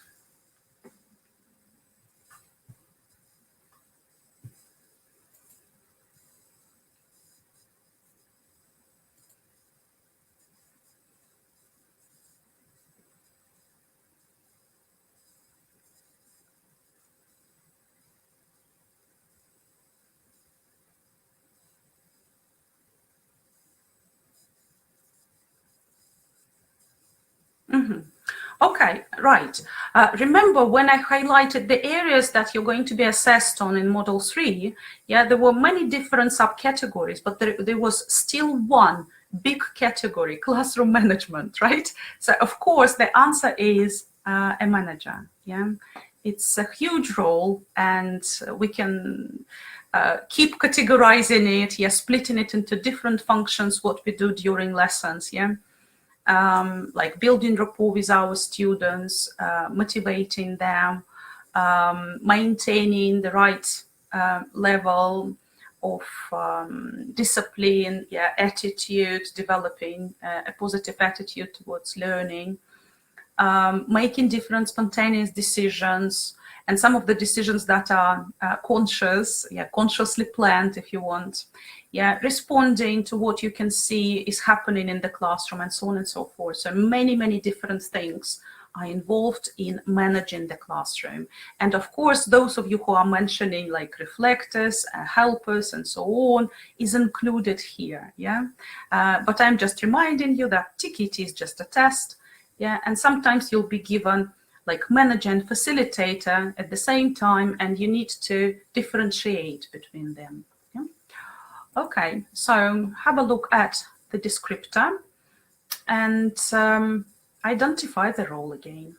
Okay, right. Remember when I highlighted the areas that you're going to be assessed on in Model 3, yeah, there were many different subcategories, but there was still one big category, classroom management, right? So of course the answer is a manager, yeah. It's a huge role, and we can keep categorizing it, yeah, splitting it into different functions, what we do during lessons, yeah. Like building rapport with our students, motivating them, maintaining the right level of discipline, yeah, attitude, developing a positive attitude towards learning, making different spontaneous decisions, and some of the decisions that are conscious, yeah, consciously planned, if you want, yeah, responding to what you can see is happening in the classroom, and so on and so forth. So many different things are involved in managing the classroom. And of course, those of you who are mentioning like reflectors, helpers, and so on is included here, yeah. But I'm just reminding you that TKT is just a test, yeah, and sometimes you'll be given like manager and facilitator at the same time, and you need to differentiate between them. Yeah? Okay, so have a look at the descriptor and identify the role again.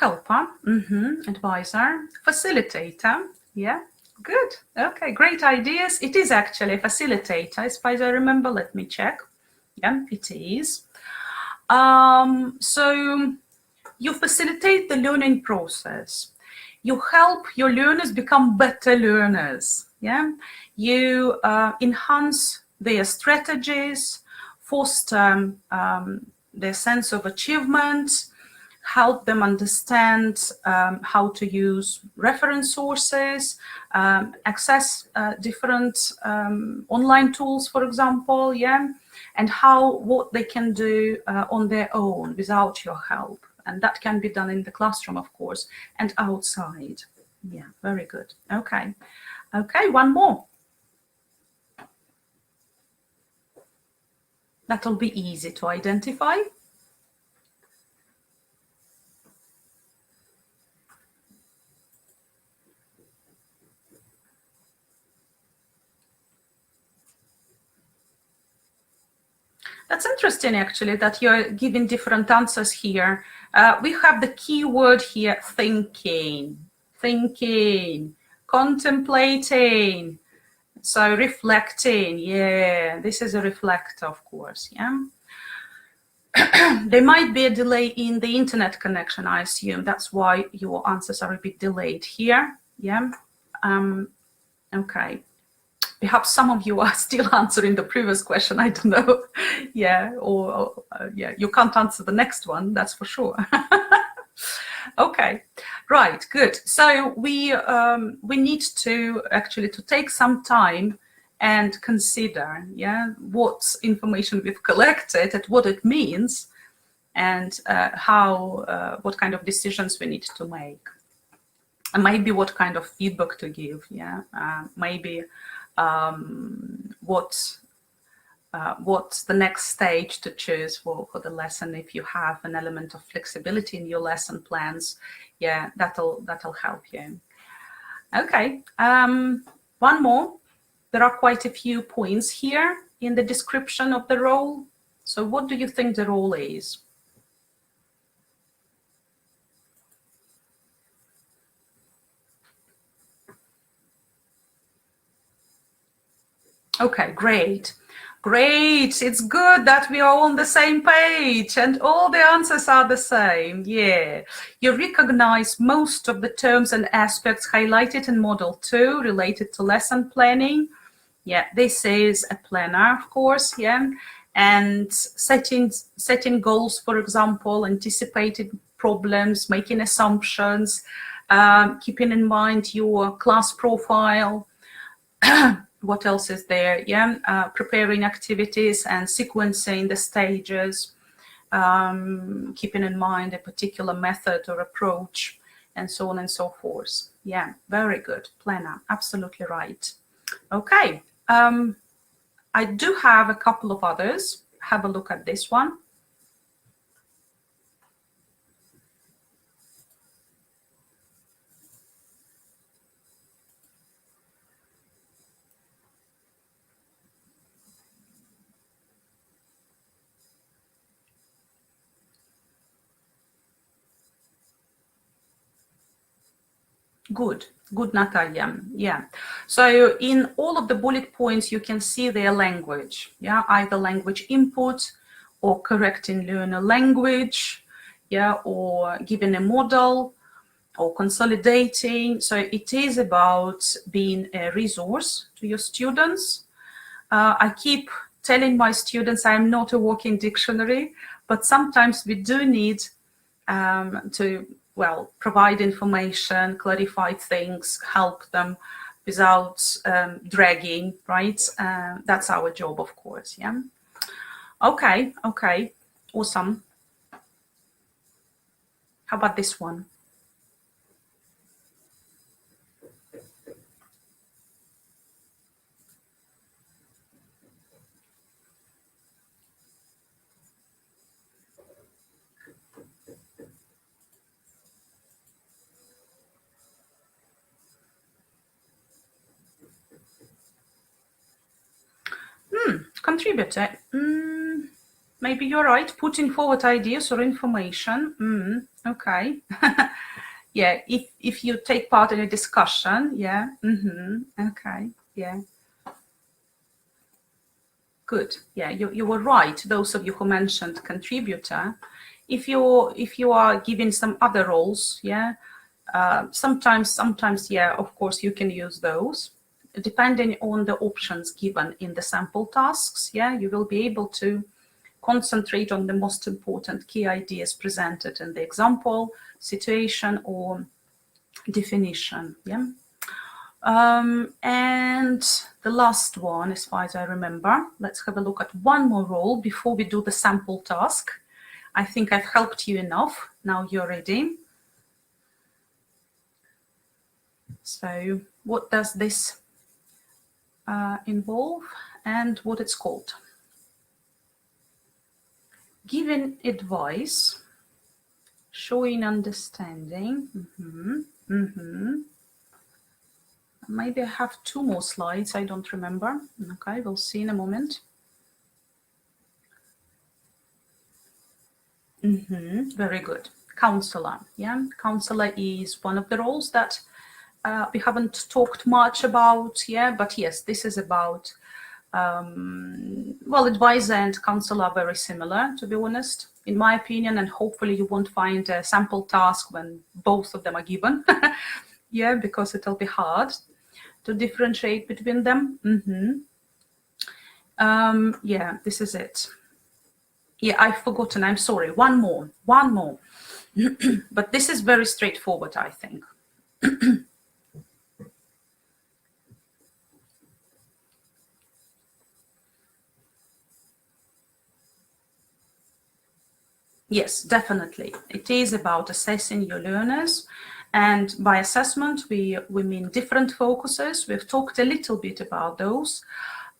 Helper, advisor, facilitator, yeah, good. Okay, great ideas. It is actually a facilitator, as far as I remember. Let me check. Yeah, it is. So you facilitate the learning process. You help your learners become better learners. Yeah, you enhance their strategies, foster their sense of achievement, help them understand how to use reference sources, access different online tools, for example, yeah, and what they can do on their own without your help. And that can be done in the classroom, of course, and outside. Yeah, very good. Okay. Okay, one more. That'll be easy to identify. That's interesting, actually, that you're giving different answers here. We have the key word here, thinking, contemplating, so reflecting. Yeah, this is a reflector, of course, yeah. There might be a delay in the internet connection, I assume. That's why your answers are a bit delayed here, yeah. Okay. Perhaps some of you are still answering the previous question, I don't know. Yeah, or yeah, you can't answer the next one, that's for sure. Okay, right, good. So we need to actually take some time and consider, yeah, what information we've collected and what it means, and what kind of decisions we need to make. And maybe what kind of feedback to give, yeah, maybe what's the next stage to choose for the lesson. If you have an element of flexibility in your lesson plans, yeah, that'll help you. Okay, one more. There are quite a few points here in the description of the role. So what do you think the role is? Okay, great. Great. It's good that we are on the same page and all the answers are the same. Yeah. You recognize most of the terms and aspects highlighted in Module 2 related to lesson planning. Yeah, this is a planner, of course, yeah. And setting goals, for example, anticipating problems, making assumptions, keeping in mind your class profile. What else is there? Yeah, preparing activities and sequencing the stages, keeping in mind a particular method or approach, and so on and so forth. Yeah, very good. Planner, absolutely right. Okay, I do have a couple of others. Have a look at this one. Good, Natalia. Yeah. So in all of the bullet points, you can see their language. Yeah, either language input or correcting learner language. Yeah, or giving a model or consolidating. So it is about being a resource to your students. I keep telling my students I'm not a walking dictionary, but sometimes we do need to provide information, clarify things, help them without dragging, right? That's our job, of course, yeah. Okay, awesome. How about this one? Contributor. Maybe you're right. Putting forward ideas or information. Okay. Yeah. If you take part in a discussion. Yeah. Okay. Yeah. Good. Yeah. You were right. Those of you who mentioned contributor. If you are given some other roles. Yeah. Sometimes. Yeah. Of course, you can use those. Depending on the options given in the sample tasks. Yeah. You will be able to concentrate on the most important key ideas presented in the example, situation, or definition. Yeah. And the last one, as far as I remember, let's have a look at one more role before we do the sample task. I think I've helped you enough. Now you're ready. So what does this involve and what it's called? Giving advice, showing understanding. Maybe I have 2 more slides. I don't remember. Okay, we'll see in a moment. Very good. Counselor. Yeah, counselor is one of the roles that we haven't talked much about. Yeah, but yes, this is about well, advisor and counselor are very similar, to be honest, in my opinion, and hopefully you won't find a sample task when both of them are given. Yeah, because it'll be hard to differentiate between them. Yeah, this is it. Yeah, I've forgotten. I'm sorry. One more. But this is very straightforward, I think. Yes, definitely. It is about assessing your learners. And by assessment, we mean different focuses. We've talked a little bit about those.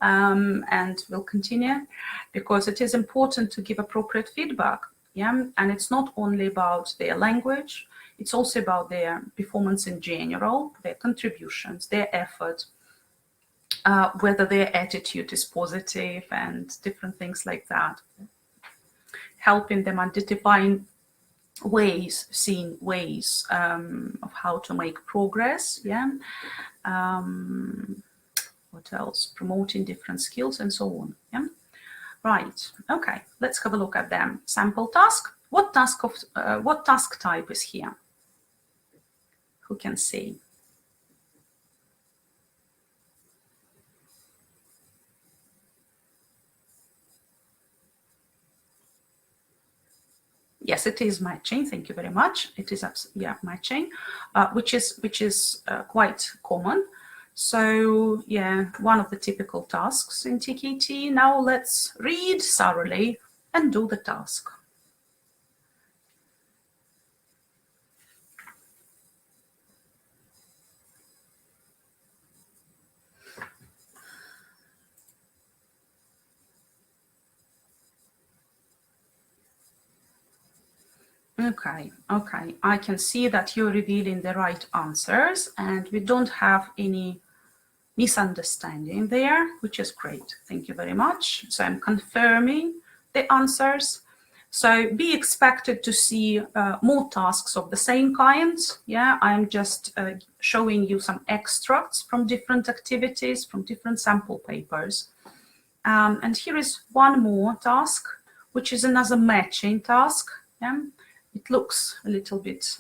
And we'll continue because it is important to give appropriate feedback. Yeah, and it's not only about their language, it's also about their performance in general, their contributions, their effort, whether their attitude is positive and different things like that. Helping them identifying ways, seeing ways of how to make progress. Yeah. What else? Promoting different skills and so on. Yeah. Right. Okay. Let's have a look at them. Sample task. What task type is here? Who can see? Yes, it is matching. Thank you very much. It is matching, which is quite common. So yeah, one of the typical tasks in TKT. Now let's read thoroughly and do the task. Okay, I can see that you're revealing the right answers and we don't have any misunderstanding there, which is great. Thank you very much. So I'm confirming the answers. So be expected to see more tasks of the same kind. Yeah, I'm just showing you some extracts from different activities, from different sample papers. And here is one more task, which is another matching task. Yeah, it looks a little bit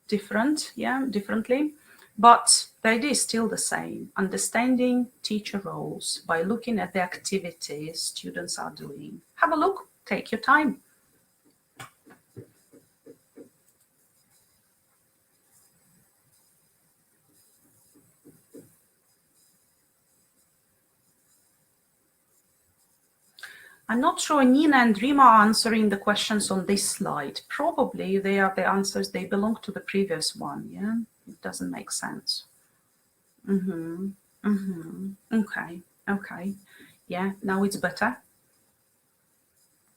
differently. But the idea is still the same, understanding teacher roles by looking at the activities students are doing. Have a look, take your time. I'm not sure Nina and Rima are answering the questions on this slide. Probably they are the answers, they belong to the previous one, yeah? It doesn't make sense. Okay, okay. Yeah, now it's better.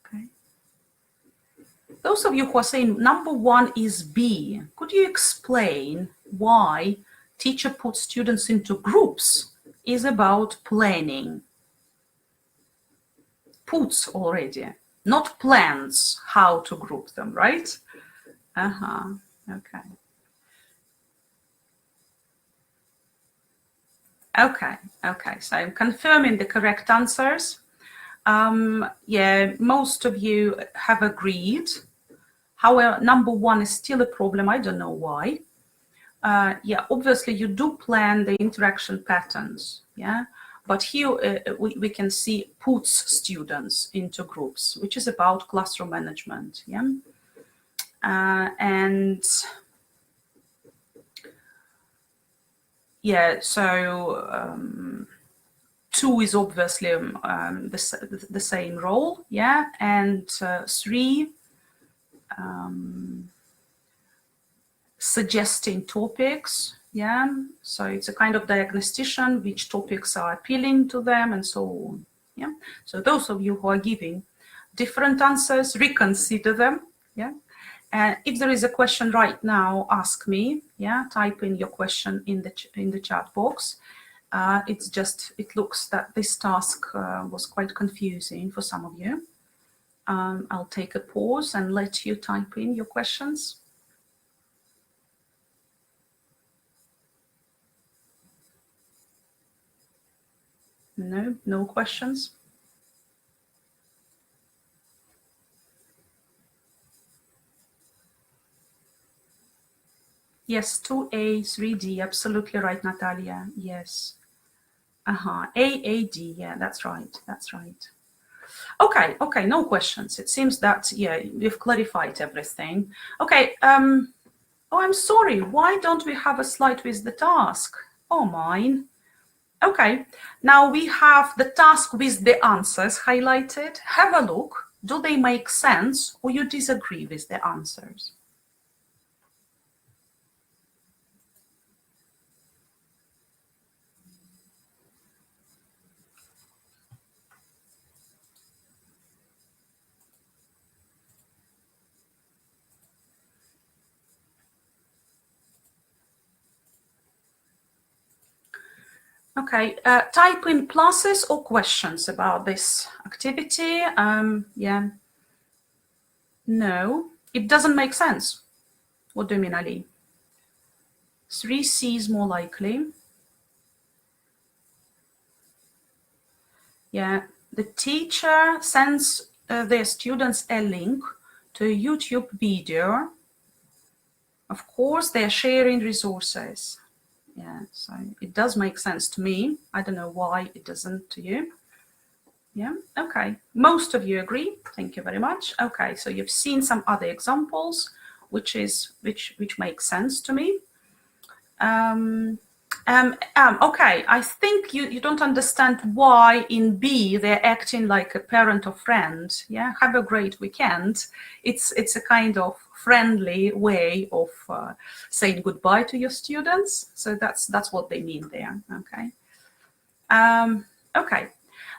Okay. Those of you who are saying number one is B, could you explain why teacher puts students into groups is about planning? Puts already, not plans how to group them, right? Okay. Okay, so I'm confirming the correct answers. Yeah, most of you have agreed. However, number one is still a problem. I don't know why. Yeah, obviously you do plan the interaction patterns, yeah? But here we can see puts students into groups, which is about classroom management, yeah? And yeah, so two is obviously the same role, yeah? And three, suggesting topics, yeah? So it's a kind of diagnostician, which topics are appealing to them and so on, yeah? So those of you who are giving different answers, reconsider them, yeah? And if there is a question right now, ask me, yeah? Type in your question in the chat box. It's just, it looks that this task was quite confusing for some of you. I'll take a pause and let you type in your questions. No, no questions. Yes, 2A, 3D, absolutely right, Natalia. Yes. AAD, yeah, that's right, that's right. Okay, okay, no questions. It seems that, yeah, we've clarified everything. Okay, oh, I'm sorry, why don't we have a slide with the task? Oh, mine. Okay, now we have the task with the answers highlighted. Have a look. Do they make sense or you disagree with the answers? Okay, type in pluses or questions about this activity. Yeah. No, it doesn't make sense. What do you mean, Ali? 3C is more likely. Yeah, the teacher sends their students a link to a YouTube video. Of course, they're sharing resources. Yeah, so it does make sense to me. I don't know why it doesn't to you. Yeah, okay. Most of you agree. Thank you very much. Okay, so you've seen some other examples, which makes sense to me. Okay, I think you don't understand why in B they're acting like a parent or friend. Yeah, have a great weekend. It's a kind of friendly way of saying goodbye to your students. So that's what they mean there. Okay. Okay.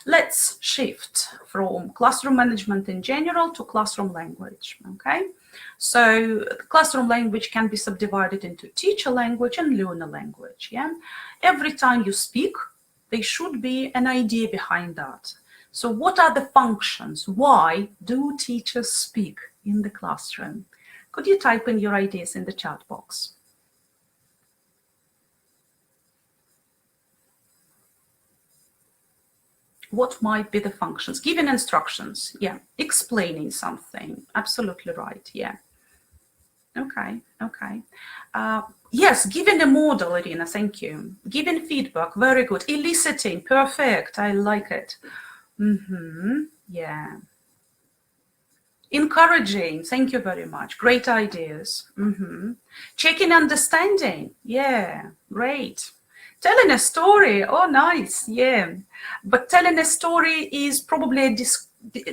Let's shift from classroom management in general to classroom language, okay? So classroom language can be subdivided into teacher language and learner language, yeah? Every time you speak, there should be an idea behind that. So what are the functions? Why do teachers speak in the classroom? Could you type in your ideas in the chat box? What might be the functions? Giving instructions, yeah. Explaining something, absolutely right, yeah. Okay, okay. Yes, giving a model, Irina, thank you. Giving feedback, very good. Eliciting, perfect, I like it. Yeah. Encouraging, thank you very much. Great ideas. Checking understanding, yeah, great. Telling a story, oh nice, yeah. But telling a story is probably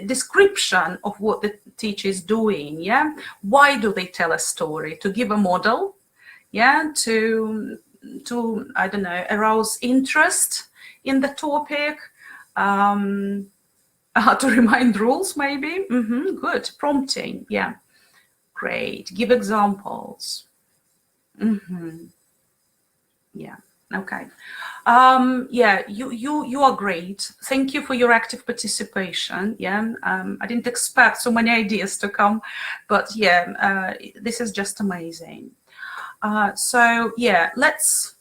description of what the teacher is doing. Yeah, why do they tell a story? To give a model, yeah, to I don't know, arouse interest in the topic, to remind rules maybe. Good. Prompting, yeah, great. Give examples. Yeah, okay. Yeah, you are great. Thank you for your active participation. Yeah, I didn't expect so many ideas to come, but yeah, this is just amazing. So yeah, let's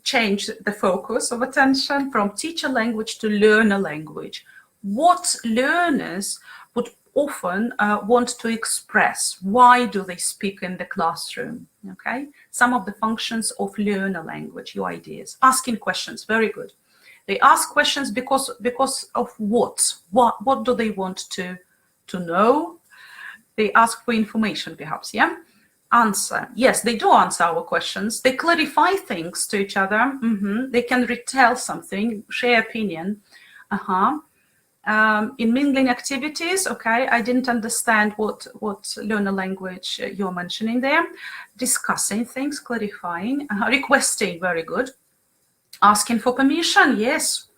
change the focus of attention from teacher language to learner language. What learners would often want to express? Why do they speak in the classroom? Okay, some of the functions of learner language, your ideas. Asking questions, very good. They ask questions because of what? What do they want to know? They ask for information, perhaps, yeah? Answer. Yes, they do answer our questions. They clarify things to each other. They can retell something, share opinion. In mingling activities, okay, I didn't understand what learner language you're mentioning there. Discussing things, clarifying, requesting, very good. Asking for permission, yes.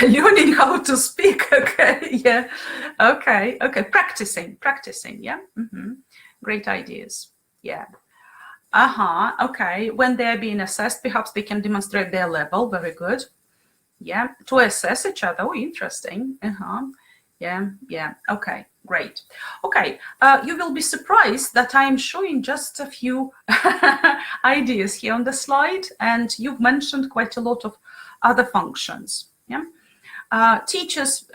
Learning how to speak, okay, yeah, okay, practicing, yeah. Great ideas, yeah. Okay, when they're being assessed, perhaps they can demonstrate their level, very good. Yeah, to assess each other, oh, interesting. Yeah, okay, great. Okay, you will be surprised that I'm showing just a few ideas here on the slide, and you've mentioned quite a lot of other functions. Yeah, teachers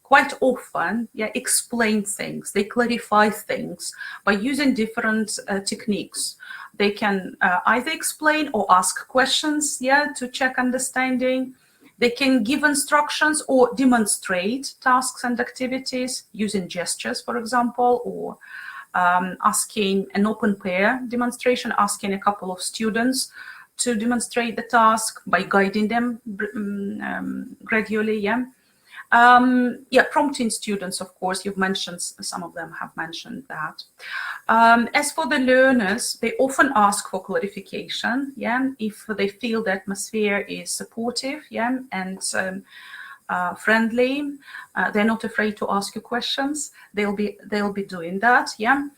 quite often, yeah, explain things. They clarify things by using different techniques. They can either explain or ask questions, yeah, to check understanding. They can give instructions or demonstrate tasks and activities using gestures, for example, or asking an open pair demonstration, asking a couple of students to demonstrate the task by guiding them gradually, yeah. Yeah, prompting students, of course, you've mentioned, some of them have mentioned that. As for the learners, they often ask for clarification, yeah, if they feel the atmosphere is supportive, yeah, and friendly. They're not afraid to ask you questions. They'll be doing that, yeah.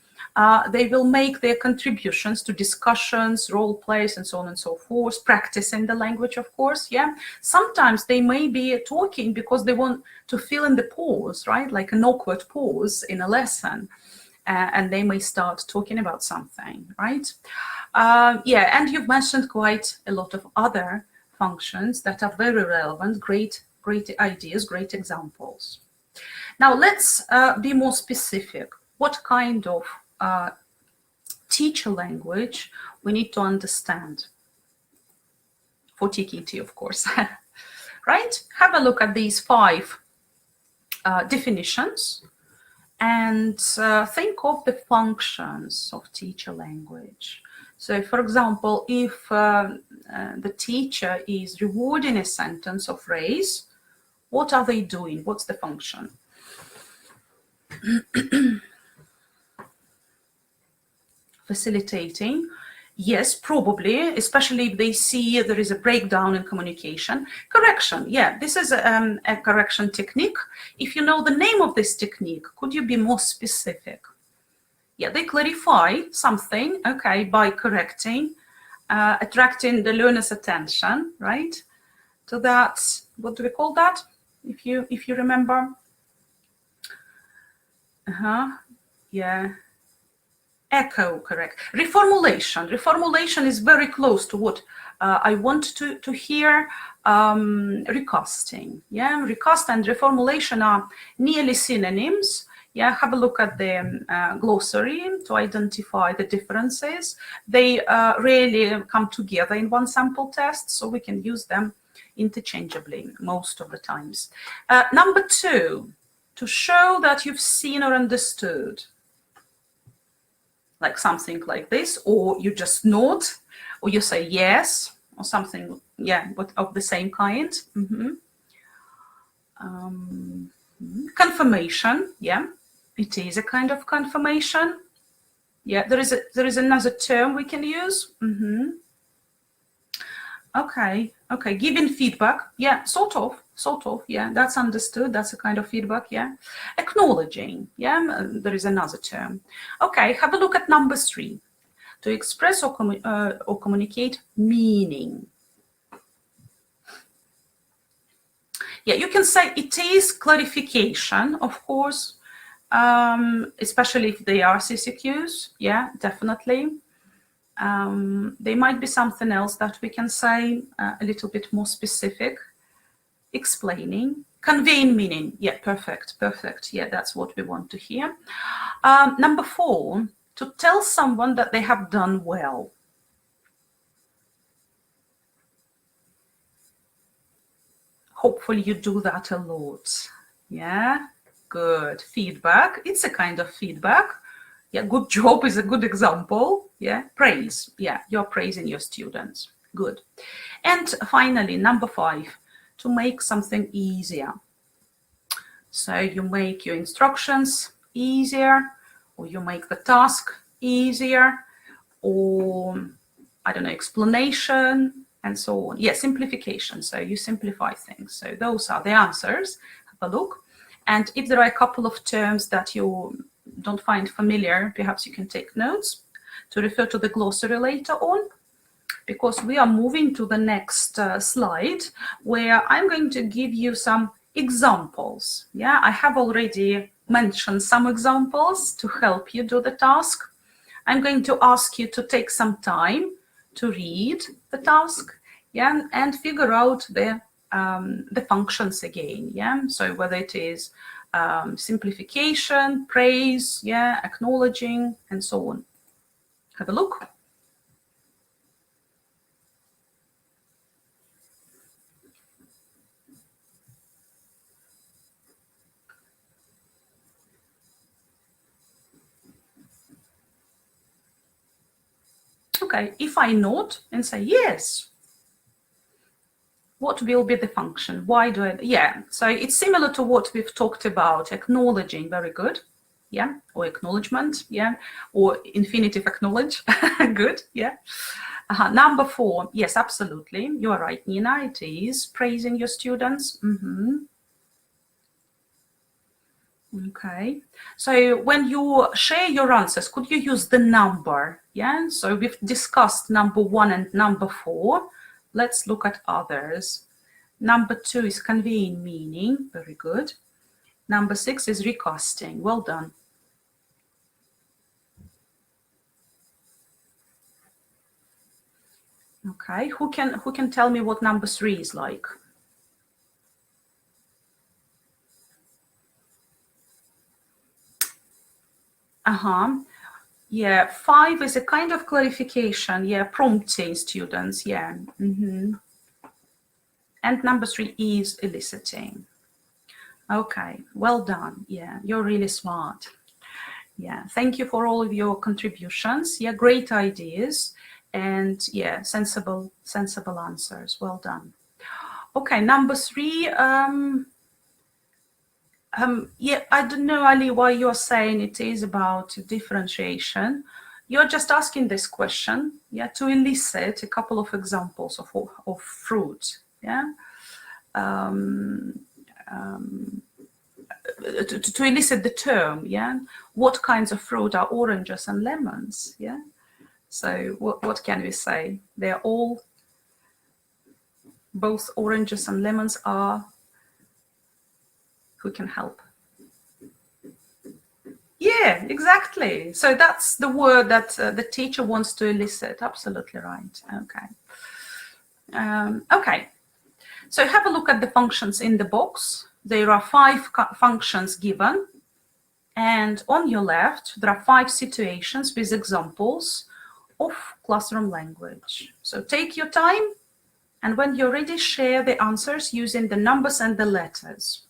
They will make their contributions to discussions, role plays, and so on and so forth, practicing the language, of course, yeah. Sometimes they may be talking because they want to fill in the pause, right, like an awkward pause in a lesson, and they may start talking about something, right? Yeah, and you've mentioned quite a lot of other functions that are very relevant, great ideas, great examples. Now let's be more specific. What kind of teacher language we need to understand for TKT, of course, right? Have a look at these 5 definitions and think of the functions of teacher language. So, for example, if the teacher is rewarding a sentence or phrase, what are they doing? What's the function? Facilitating. Yes, probably, especially if they see there is a breakdown in communication. Correction, yeah, this is a correction technique. If you know the name of this technique, could you be more specific? Yeah, they clarify something, okay, by correcting, attracting the learner's attention, right? So that's, what do we call that? If you remember? Yeah. Echo, correct. Reformulation. Reformulation is very close to what I want to hear. Recasting. Yeah, recast and reformulation are nearly synonyms. Yeah, have a look at the glossary to identify the differences. They rarely come together in one sample test, so we can use them interchangeably most of the times. Number 2, to show that you've seen or understood. Like something like this, or you just nod, or you say yes, or something, yeah, but of the same kind. Confirmation, yeah, it is a kind of confirmation. Yeah, there is another term we can use. Okay, giving feedback, yeah, sort of, yeah, that's understood, that's a kind of feedback, yeah. Acknowledging, yeah, there is another term. Okay, have a look at number 3. To express or communicate meaning. Yeah, you can say it is clarification, of course, especially if they are CCQs. Yeah, definitely. There might be something else that we can say, a little bit more specific. Explaining, conveying meaning. Yeah, perfect. Yeah, that's what we want to hear. Number 4, to tell someone that they have done well. Hopefully you do that a lot. Yeah, good. Feedback, it's a kind of feedback. Yeah, good job is a good example. Yeah, praise. Yeah, you're praising your students. Good. And finally, number 5, to make something easier. So you make your instructions easier, or you make the task easier, or I don't know, explanation, and so on. Yeah, simplification. So you simplify things. So those are the answers. Have a look. And if there are a couple of terms that you don't find familiar, perhaps you can take notes to refer to the glossary later on, because we are moving to the next slide, where I'm going to give you some examples. Yeah, I have already mentioned some examples to help you do the task. I'm going to ask you to take some time to read the task, yeah, and figure out the functions again, yeah. So whether it is simplification, praise, yeah, acknowledging, and so on. Have a look. Okay, if I nod and say yes, what will be the function? Why do I, yeah, so it's similar to what we've talked about, acknowledging, very good, yeah, or acknowledgement, yeah, or infinitive acknowledge, good, yeah. Number 4, yes, absolutely, you are right, Nina, it is praising your students. Okay, so when you share your answers, could you use the number? Yeah, so we've discussed number 1 and number 4. Let's look at others. Number 2 is conveying meaning. Very good. Number 6 is recasting. Well done. Okay, who can tell me what number 3 is like? Yeah, 5 is a kind of clarification. Yeah, prompting students. Yeah. And number 3 is eliciting. Okay, well done. Yeah, you're really smart. Yeah, thank you for all of your contributions. Yeah, great ideas, and yeah, sensible answers. Well done. Okay, number 3. Yeah, I don't know, Ali, why you're saying it is about differentiation. You're just asking this question, yeah, to elicit a couple of examples of fruit, yeah. To elicit the term, yeah, what kinds of fruit are oranges and lemons, yeah. So what can we say? They're all, both oranges and lemons are, who can help? Yeah, exactly. So that's the word that the teacher wants to elicit. Absolutely right. Okay. Okay. So have a look at the functions in the box. There are 5 functions given. And on your left, there are 5 situations with examples of classroom language. So take your time, and when you're ready, share the answers using the numbers and the letters.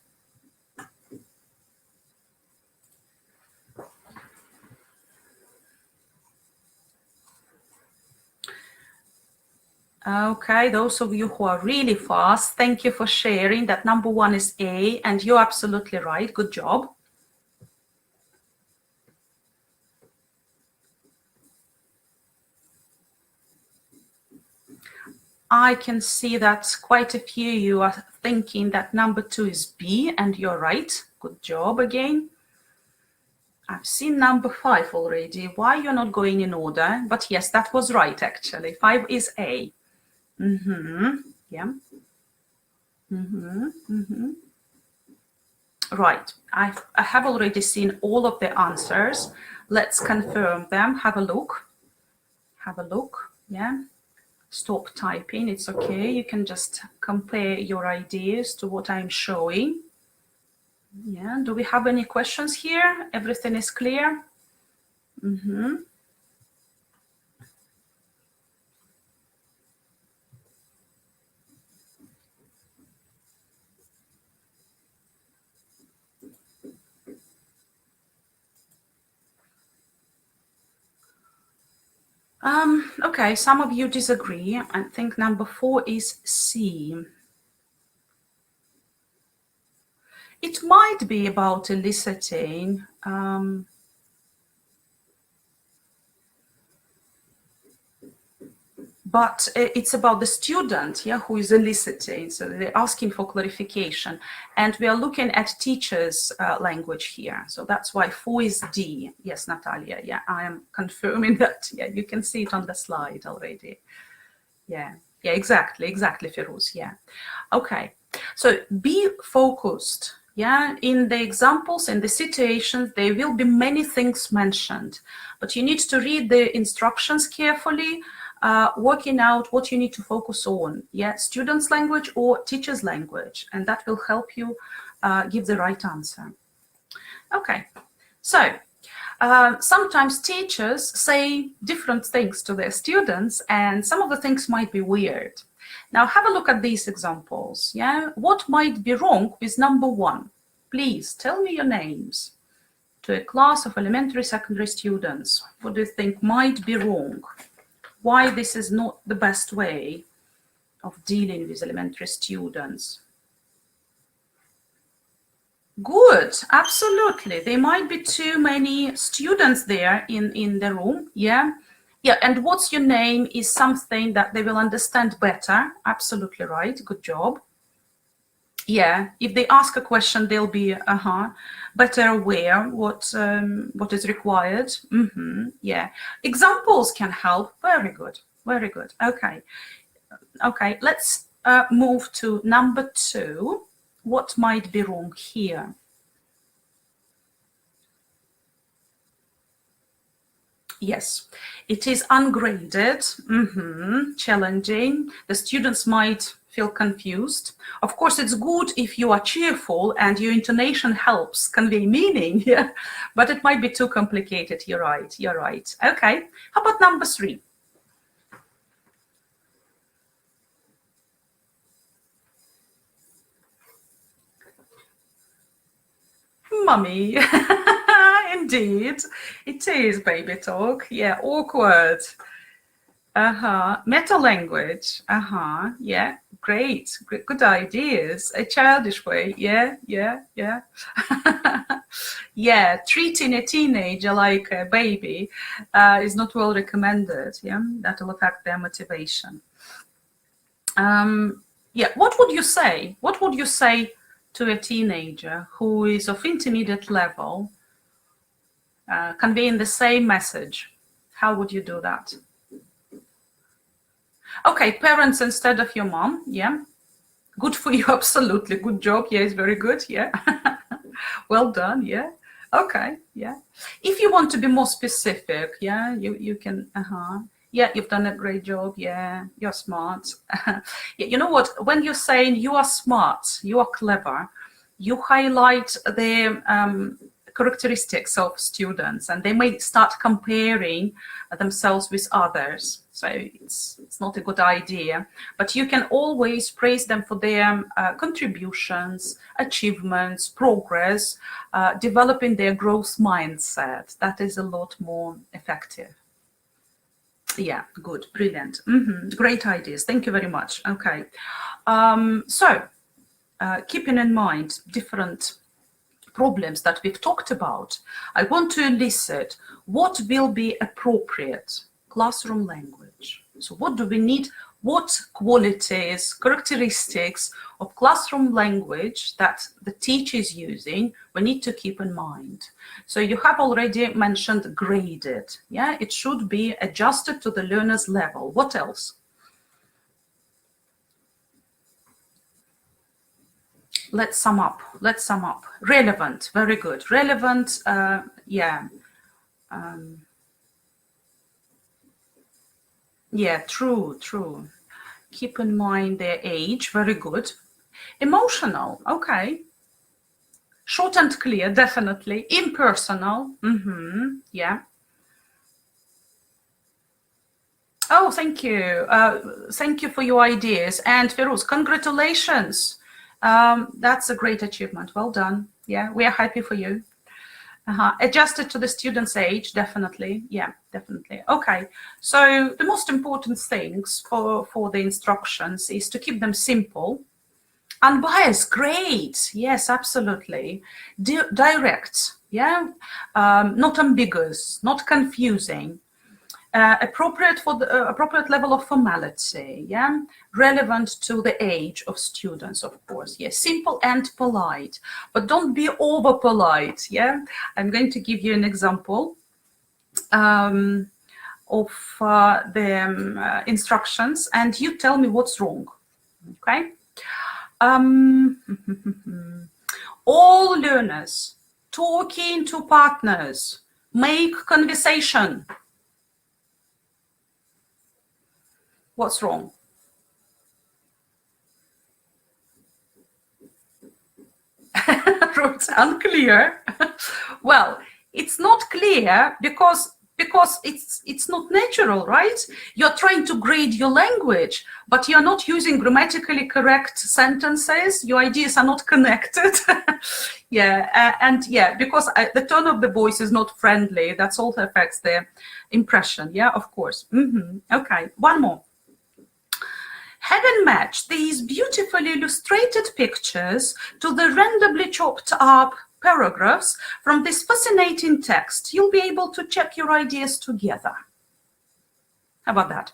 Okay, those of you who are really fast, thank you for sharing. That number one is A, and you're absolutely right. Good job. I can see that quite a few you are thinking that number two is B, and you're right. Good job again. I've seen number five already. Why you're not going in order? But yes, that was right, actually. Five is A. Yeah. Right. I have already seen all of the answers. Let's confirm them. Have a look. Have a look. Yeah. Stop typing. It's okay. You can just compare your ideas to what I'm showing. Yeah. Do we have any questions here? Everything is clear? Okay, some of you disagree. I think number four is C. It might be about eliciting. But it's about the student, yeah, who is eliciting. So they're asking for clarification. And we are looking at teachers' language here. So that's why 4 is D. Yes, Natalia, yeah, I am confirming that. Yeah, you can see it on the slide already. Yeah, exactly, Firuz, yeah. Okay, so be focused. Yeah, in the examples, in the situations, there will be many things mentioned, but you need to read the instructions carefully, working out what you need to focus on. Yeah, student's language or teacher's language, and that will help you give the right answer. Okay, so sometimes teachers say different things to their students, and some of the things might be weird. Now have a look at these examples. Yeah, what might be wrong with number one? Please tell me your names. To a class of elementary, secondary students, what do you think might be wrong? Why this is not the best way of dealing with elementary students? Good, absolutely. There might be too many students there in the room, yeah. Yeah, and what's your name is something that they will understand better. Absolutely right, good job. Yeah, if they ask a question, they'll be better aware what is required. Yeah, examples can help. Very good, very good. Okay, let's move to number two. What might be wrong here? Yes, it is ungraded, challenging. The students might feel confused. Of course, it's good if you are cheerful and your intonation helps convey meaning, yeah, but it might be too complicated. You're right. Okay, how about number three? Mummy. Indeed, it is baby talk. Yeah, awkward. Meta language. Yeah, great. Good ideas. A childish way. Yeah. Yeah, treating a teenager like a baby is not well recommended. Yeah, that will affect their motivation. Yeah, what would you say? What would you say to a teenager who is of intermediate level, conveying the same message? How would you do that? Okay, parents instead of your mom. Yeah, good for you. Absolutely, good job. Yeah, it's very good. Yeah, well done. Yeah. Okay. Yeah. If you want to be more specific, yeah, you can. Yeah, you've done a great job. Yeah, you're smart. Yeah, you know what? When you're saying you are smart, you are clever, you highlight the characteristics of students, and they may start comparing themselves with others. So it's not a good idea, but you can always praise them for their contributions, achievements, progress, developing their growth mindset. That is a lot more effective. Yeah, good, brilliant. Great ideas. Thank you very much. Okay. So keeping in mind different problems that we've talked about, I want to elicit what will be appropriate classroom language. So what do we need? What qualities, characteristics of classroom language that the teacher is using, we need to keep in mind. So you have already mentioned graded. Yeah, it should be adjusted to the learner's level. What else? Let's sum up. Let's sum up. Relevant. Very good. Relevant. Yeah. Yeah, true, true. Keep in mind their age. Very good. Emotional. Okay. Short and clear, definitely. Impersonal. Yeah. Oh, thank you. Thank you for your ideas. And Firuz, congratulations. That's a great achievement. Well done. Yeah, we are happy for you. Adjusted to the student's age, definitely. Yeah, definitely. Okay, so the most important things for the instructions is to keep them simple. Unbiased, great. Yes, absolutely. Direct, yeah. Not ambiguous, not confusing. Appropriate for the appropriate level of formality, yeah, relevant to the age of students, of course. Yes, simple and polite, but don't be over polite. Yeah, I'm going to give you an example of the instructions, and you tell me what's wrong. Okay. All learners talking to partners make conversation. What's wrong? It's unclear. Well, it's not clear because it's not natural, right? You're trying to grade your language, but you're not using grammatically correct sentences. Your ideas are not connected. Yeah, and yeah, because the tone of the voice is not friendly. That's also affects the impression. Yeah, of course. Okay, one more. Having matched these beautifully illustrated pictures to the randomly chopped up paragraphs from this fascinating text, you'll be able to check your ideas together. How about that?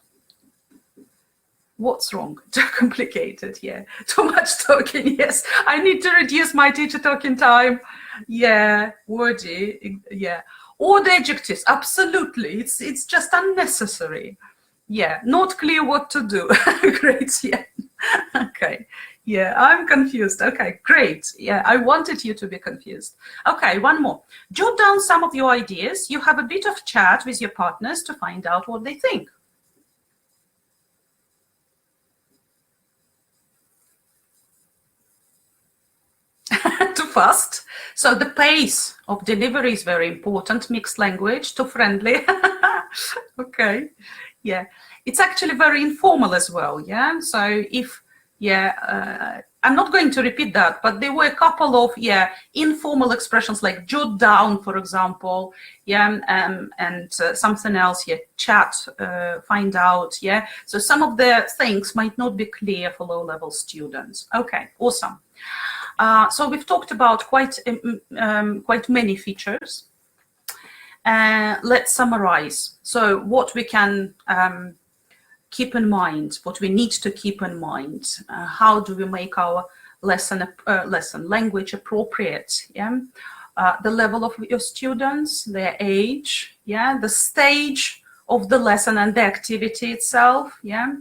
What's wrong? Too complicated, yeah. Too much talking, yes. I need to reduce my teacher talking time. Yeah, wordy, yeah. Or the adjectives, absolutely. It's just unnecessary. Yeah, not clear what to do. Great, yeah. Okay, yeah, I'm confused. Okay, great. Yeah, I wanted you to be confused. Okay, one more. Jot down some of your ideas. You have a bit of chat with your partners to find out what they think. Too fast. So the pace of delivery is very important. Mixed language, too friendly. Okay, yeah. It's actually very informal as well, yeah? So if, yeah, I'm not going to repeat that, but there were a couple of, yeah, informal expressions like jot down, for example, yeah, and something else, yeah, chat, find out, yeah? So some of the things might not be clear for low-level students. Okay, awesome. So we've talked about quite many features. Let's summarize. So what we can keep in mind, what we need to keep in mind, how do we make our lesson language appropriate? Yeah, the level of your students, their age, yeah, the stage of the lesson and the activity itself, yeah,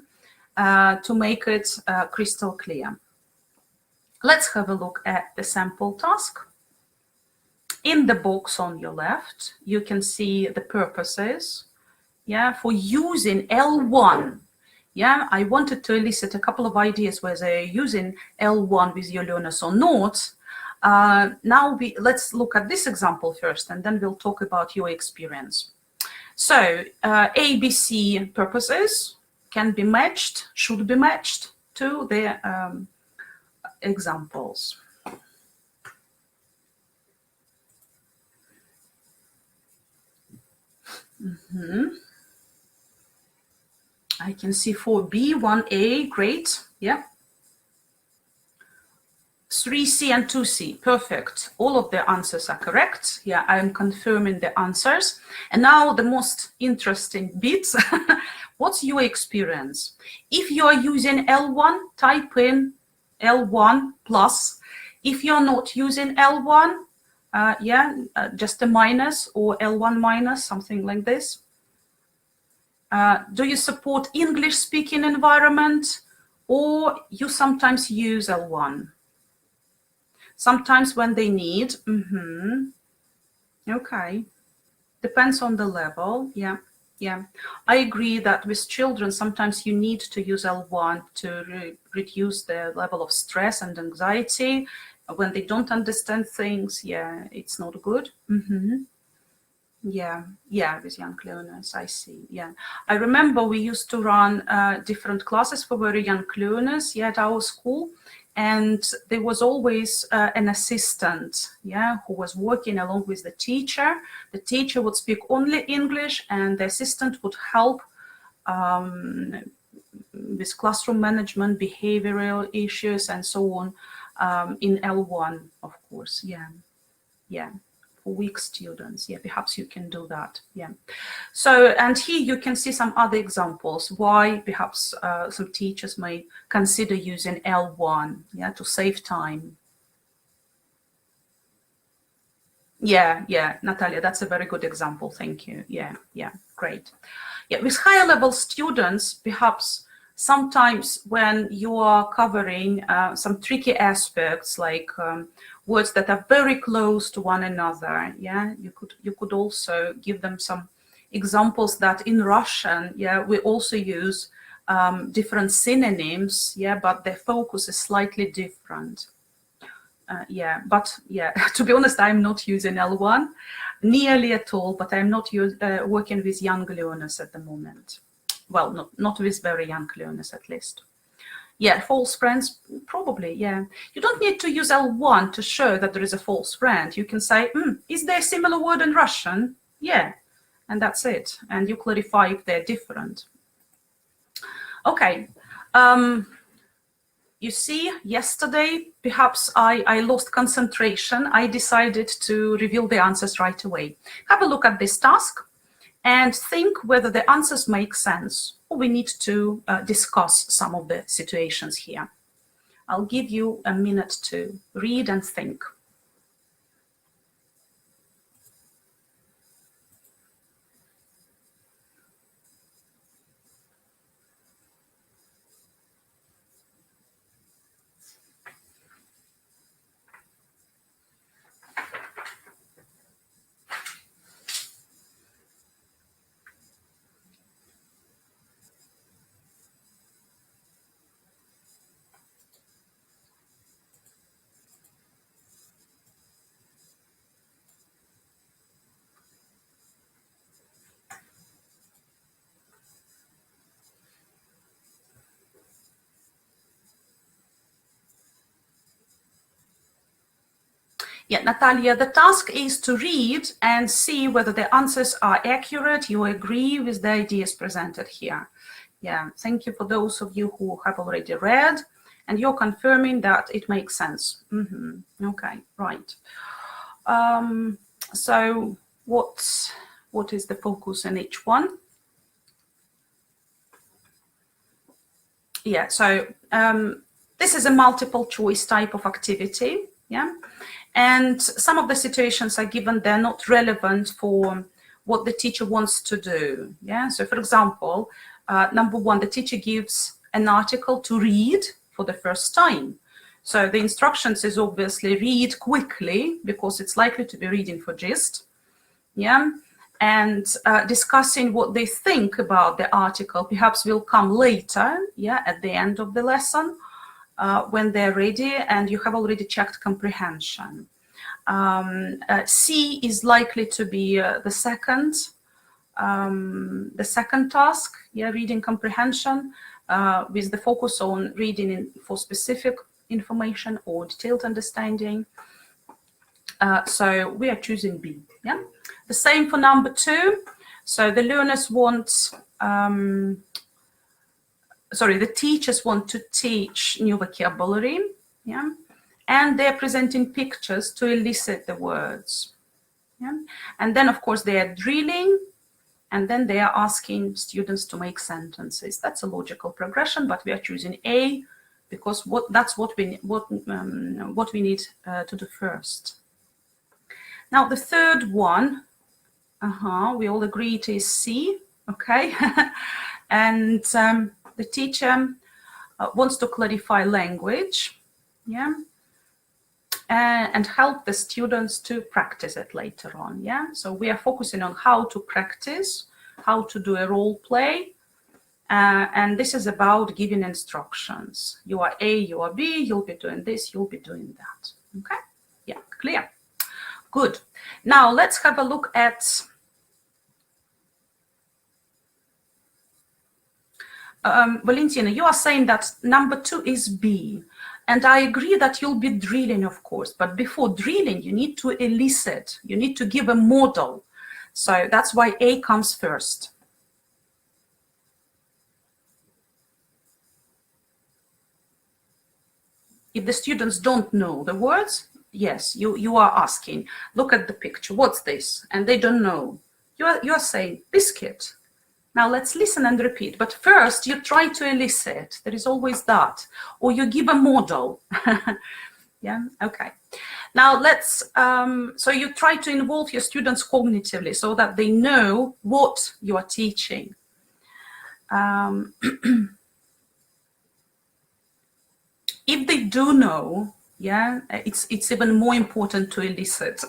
to make it crystal clear. Let's have a look at the sample task. In the box on your left, you can see the purposes, yeah, for using L1. Yeah, I wanted to elicit a couple of ideas whether you're using L1 with your learners or not. Now let's look at this example first, and then we'll talk about your experience. So ABC purposes can be matched, should be matched to the examples. I can see 4B, 1A, great, yeah. 3C and 2C, perfect. All of the answers are correct. Yeah, I'm confirming the answers. And now the most interesting bits. What's your experience? If you are using L1, type in L1 plus. If you're not using L1, just a minus or L1 minus, something like this. Do you support English speaking environment, or you sometimes use L1? Sometimes when they need, okay. Depends on the level, yeah. I agree that with children, sometimes you need to use L1 to reduce the level of stress and anxiety. When they don't understand things, yeah, it's not good. Yeah, with young learners, I see, yeah. I remember we used to run different classes for very young learners, yeah, at our school. And there was always an assistant, yeah, who was working along with the teacher. The teacher would speak only English, and the assistant would help with classroom management, behavioral issues, and so on, in L1, of course, yeah. For weak students, yeah, perhaps you can do that, yeah. So, and here you can see some other examples why perhaps some teachers may consider using L1, yeah, to save time. Yeah, Natalia, that's a very good example, thank you. Yeah, great. Yeah, with higher level students, perhaps sometimes when you are covering some tricky aspects like words that are very close to one another, yeah, you could also give them some examples that in Russian, yeah, we also use different synonyms, yeah, but their focus is slightly different. To be honest, I'm not using L1 nearly at all, but I'm not working with young learners at the moment. Well, not with very young learners at least. Yeah, false friends, probably, yeah. You don't need to use L1 to show that there is a false friend. You can say, is there a similar word in Russian? Yeah, and that's it. And you clarify if they're different. Okay. You see, yesterday, perhaps I lost concentration. I decided to reveal the answers right away. Have a look at this task and think whether the answers make sense, or we need to discuss some of the situations here. I'll give you a minute to read and think. Yeah, Natalia, the task is to read and see whether the answers are accurate. You agree with the ideas presented here. Yeah, thank you for those of you who have already read, and you're confirming that it makes sense. Okay, right. So what is the focus in each one? Yeah, so this is a multiple choice type of activity, yeah? And some of the situations are given, they're not relevant for what the teacher wants to do, yeah? So for example, number one, the teacher gives an article to read for the first time. So the instructions is obviously read quickly because it's likely to be reading for gist, yeah? And discussing what they think about the article perhaps will come later, yeah, at the end of the lesson when they're ready and you have already checked comprehension. C is likely to be the second task, yeah, reading comprehension with the focus on reading for specific information or detailed understanding. So we are choosing B, yeah. The same for number two. So the learners want sorry, the teachers want to teach new vocabulary, yeah, and they're presenting pictures to elicit the words, yeah, and then of course they are drilling, and then they are asking students to make sentences. That's a logical progression, but we are choosing A because that's what we need to do first. Now the third one, we all agree it is C, okay, and the teacher wants to clarify language, yeah, and help the students to practice it later on, yeah. So we are focusing on how to practice, how to do a role play, and this is about giving instructions. You are A, you are B, you'll be doing this, you'll be doing that, okay? Yeah, clear. Good. Now let's have a look at Valentina, you are saying that number 2 is B. And I agree that you'll be drilling, of course, but before drilling, you need to elicit, you need to give a model. So that's why A comes first. If the students don't know the words, yes, you are asking, look at the picture, what's this? And they don't know. You're saying, biscuit. Now let's listen and repeat. But first you try to elicit. There is always that. Or you give a model. Yeah, okay. Now let's, so you try to involve your students cognitively so that they know what you are teaching. If they do know, yeah, it's even more important to elicit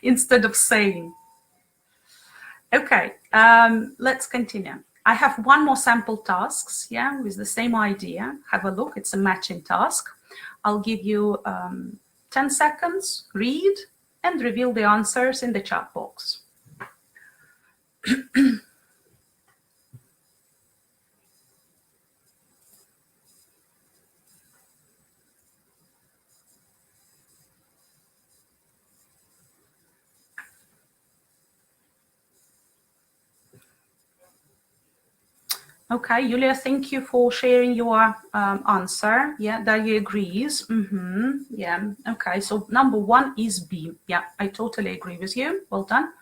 instead of saying. Okay, let's continue. I have one more sample tasks, yeah, with the same idea. Have a look, it's a matching task. I'll give you 10 seconds, read, and reveal the answers in the chat box. Okay, Julia, thank you for sharing your answer. Yeah, Daria agrees. Yeah, okay, so number 1 is B. Yeah, I totally agree with you. Well done.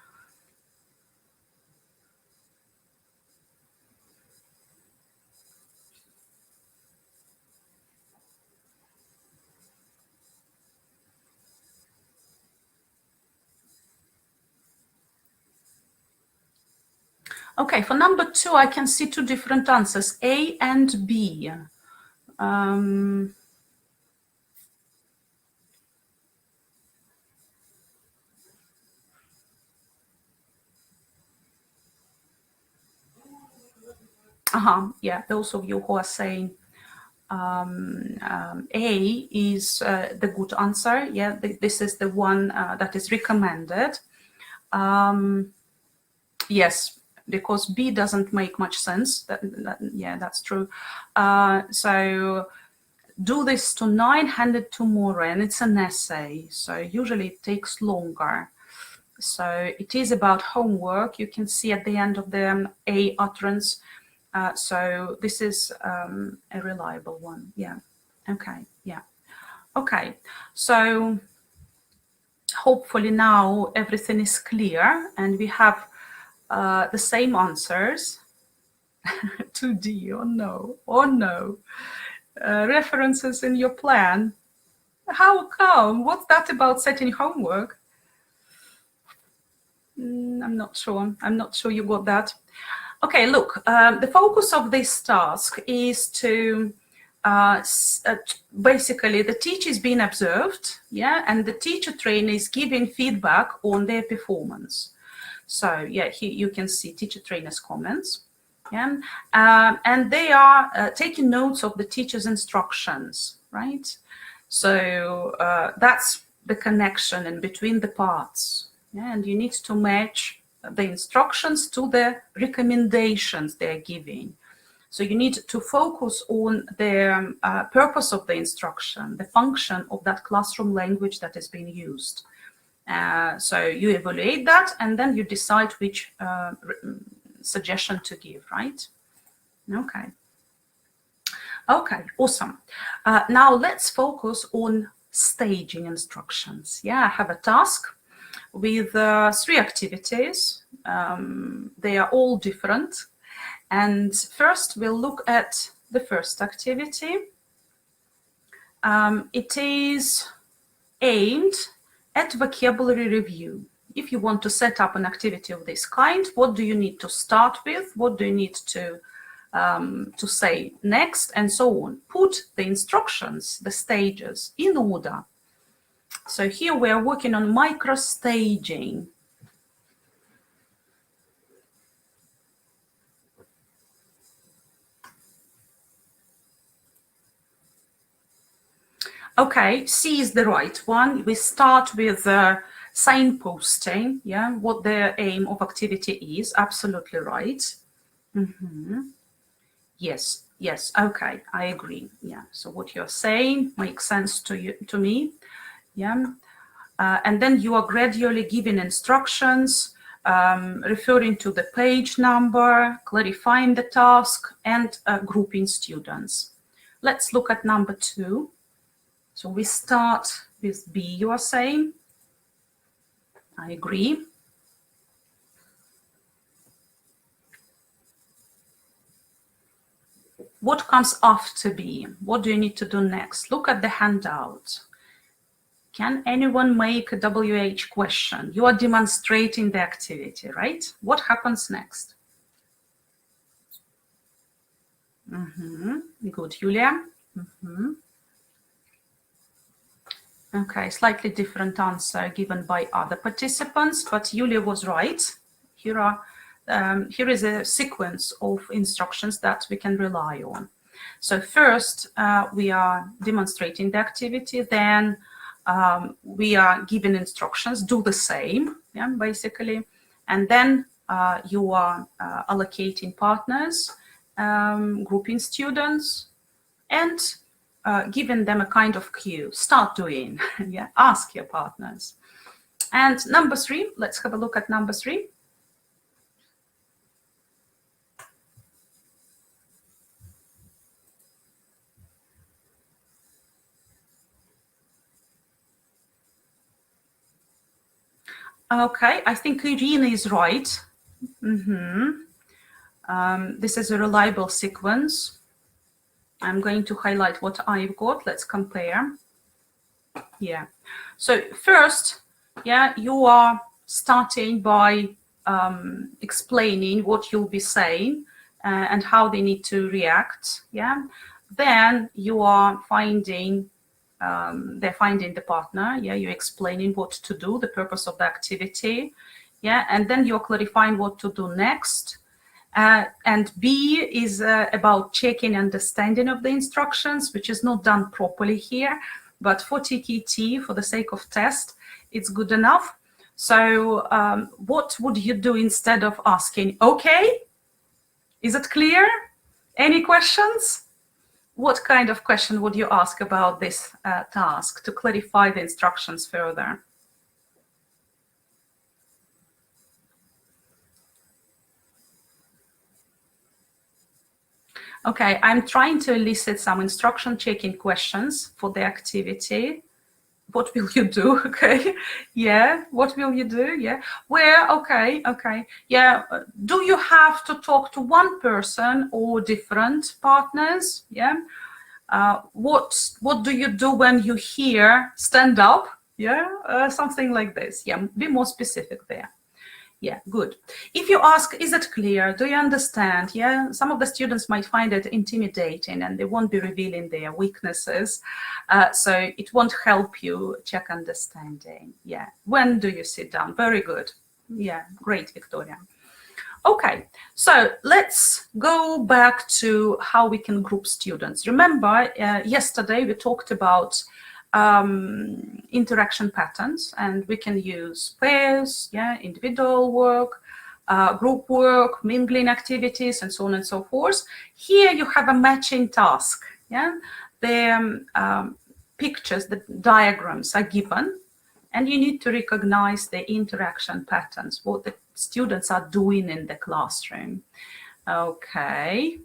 Okay, for number 2, I can see 2 different answers, A and B. Yeah, those of you who are saying A is the good answer. Yeah, this is the one that is recommended. Yes, because B doesn't make much sense. Yeah, that's true. So do this tonight, hand it tomorrow, and it's an essay. So usually it takes longer. So it is about homework. You can see at the end of the A utterance. So this is a reliable one. Yeah. Okay. Yeah. Okay. So hopefully now everything is clear and we have the same answers. 2D or no, or no. References in your plan. How come? What's that about setting homework? I'm not sure. I'm not sure you got that. Okay, look, the focus of this task is to basically the teacher is being observed, yeah, and the teacher trainer is giving feedback on their performance. So yeah, here you can see teacher trainer's comments, yeah, and they are taking notes of the teacher's instructions, right? So that's the connection in between the parts, yeah, and you need to match the instructions to the recommendations they're giving. So you need to focus on the purpose of the instruction, the function of that classroom language that is being used. So you evaluate that and then you decide which suggestion to give, right? Okay. Okay, awesome. Now let's focus on staging instructions. Yeah, I have a task with 3 activities. They are all different. And first we'll look at the first activity. It is aimed at vocabulary review. If you want to set up an activity of this kind, what do you need to start with? What do you need to say next, and so on? Put the instructions, the stages, in order. So here we are working on micro-staging. Okay, C is the right one. We start with signposting, yeah, what the aim of activity is. Absolutely right. Yes, yes, okay, I agree. Yeah, so what you're saying makes sense to you, to me. Yeah, and then you are gradually giving instructions, referring to the page number, clarifying the task, and grouping students. Let's look at number 2. So we start with B, you are saying. I agree. What comes after B? What do you need to do next? Look at the handout. Can anyone make a WH question? You are demonstrating the activity, right? What happens next? Good, Julia. Okay, slightly different answer given by other participants, but Julia was right. Here is a sequence of instructions that we can rely on. So first, we are demonstrating the activity, then we are giving instructions, do the same, yeah, basically, and then you are allocating partners, grouping students, and giving them a kind of cue. Start doing, yeah, ask your partners. And number 3, let's have a look at number 3. Okay, I think Irina is right. This is a reliable sequence. I'm going to highlight what I've got. Let's compare. Yeah. So first, yeah, you are starting by explaining what you'll be saying and how they need to react. Yeah. Then you are finding they're finding the partner. Yeah, you're explaining what to do, the purpose of the activity. Yeah, and then you're clarifying what to do next. And B is about checking understanding of the instructions, which is not done properly here, but for TKT, for the sake of test, it's good enough. So what would you do instead of asking, okay, is it clear? Any questions? What kind of question would you ask about this task to clarify the instructions further? Okay, I'm trying to elicit some instruction checking questions for the activity. What will you do? Okay, yeah, what will you do? Yeah, where? Okay, yeah. Do you have to talk to one person or different partners? Yeah. What do you do when you hear stand up? Yeah, something like this. Yeah, be more specific there. Yeah, good. If you ask, is it clear? Do you understand? Yeah, some of the students might find it intimidating and they won't be revealing their weaknesses. So it won't help you check understanding. Yeah, when do you sit down? Very good. Yeah, great, Victoria. Okay, so let's go back to how we can group students. Remember, yesterday we talked about interaction patterns, and we can use pairs, yeah, individual work, group work, mingling activities, and so on and so forth. Here you have a matching task. Yeah, the pictures, the diagrams are given, and you need to recognize the interaction patterns, what the students are doing in the classroom. Okay,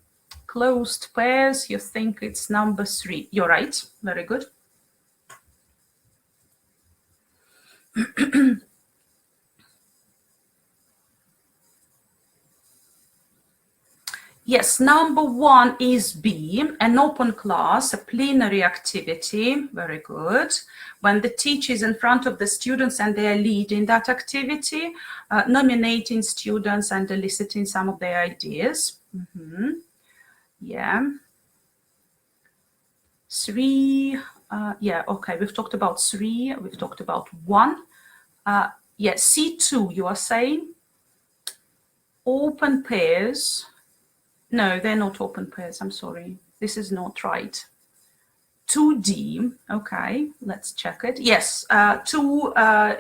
closed pairs, you think it's number 3. You're right. Very good. Yes, number 1 is B, an open class, a plenary activity. Very good. When the teacher is in front of the students and they are leading that activity, nominating students and eliciting some of their ideas. Yeah. 3, yeah, okay, we've talked about 3, we've talked about 1. Yeah, C2, you are saying? Open pairs. No, they're not open pairs, I'm sorry. This is not right. 2D, okay, let's check it. Yes, 2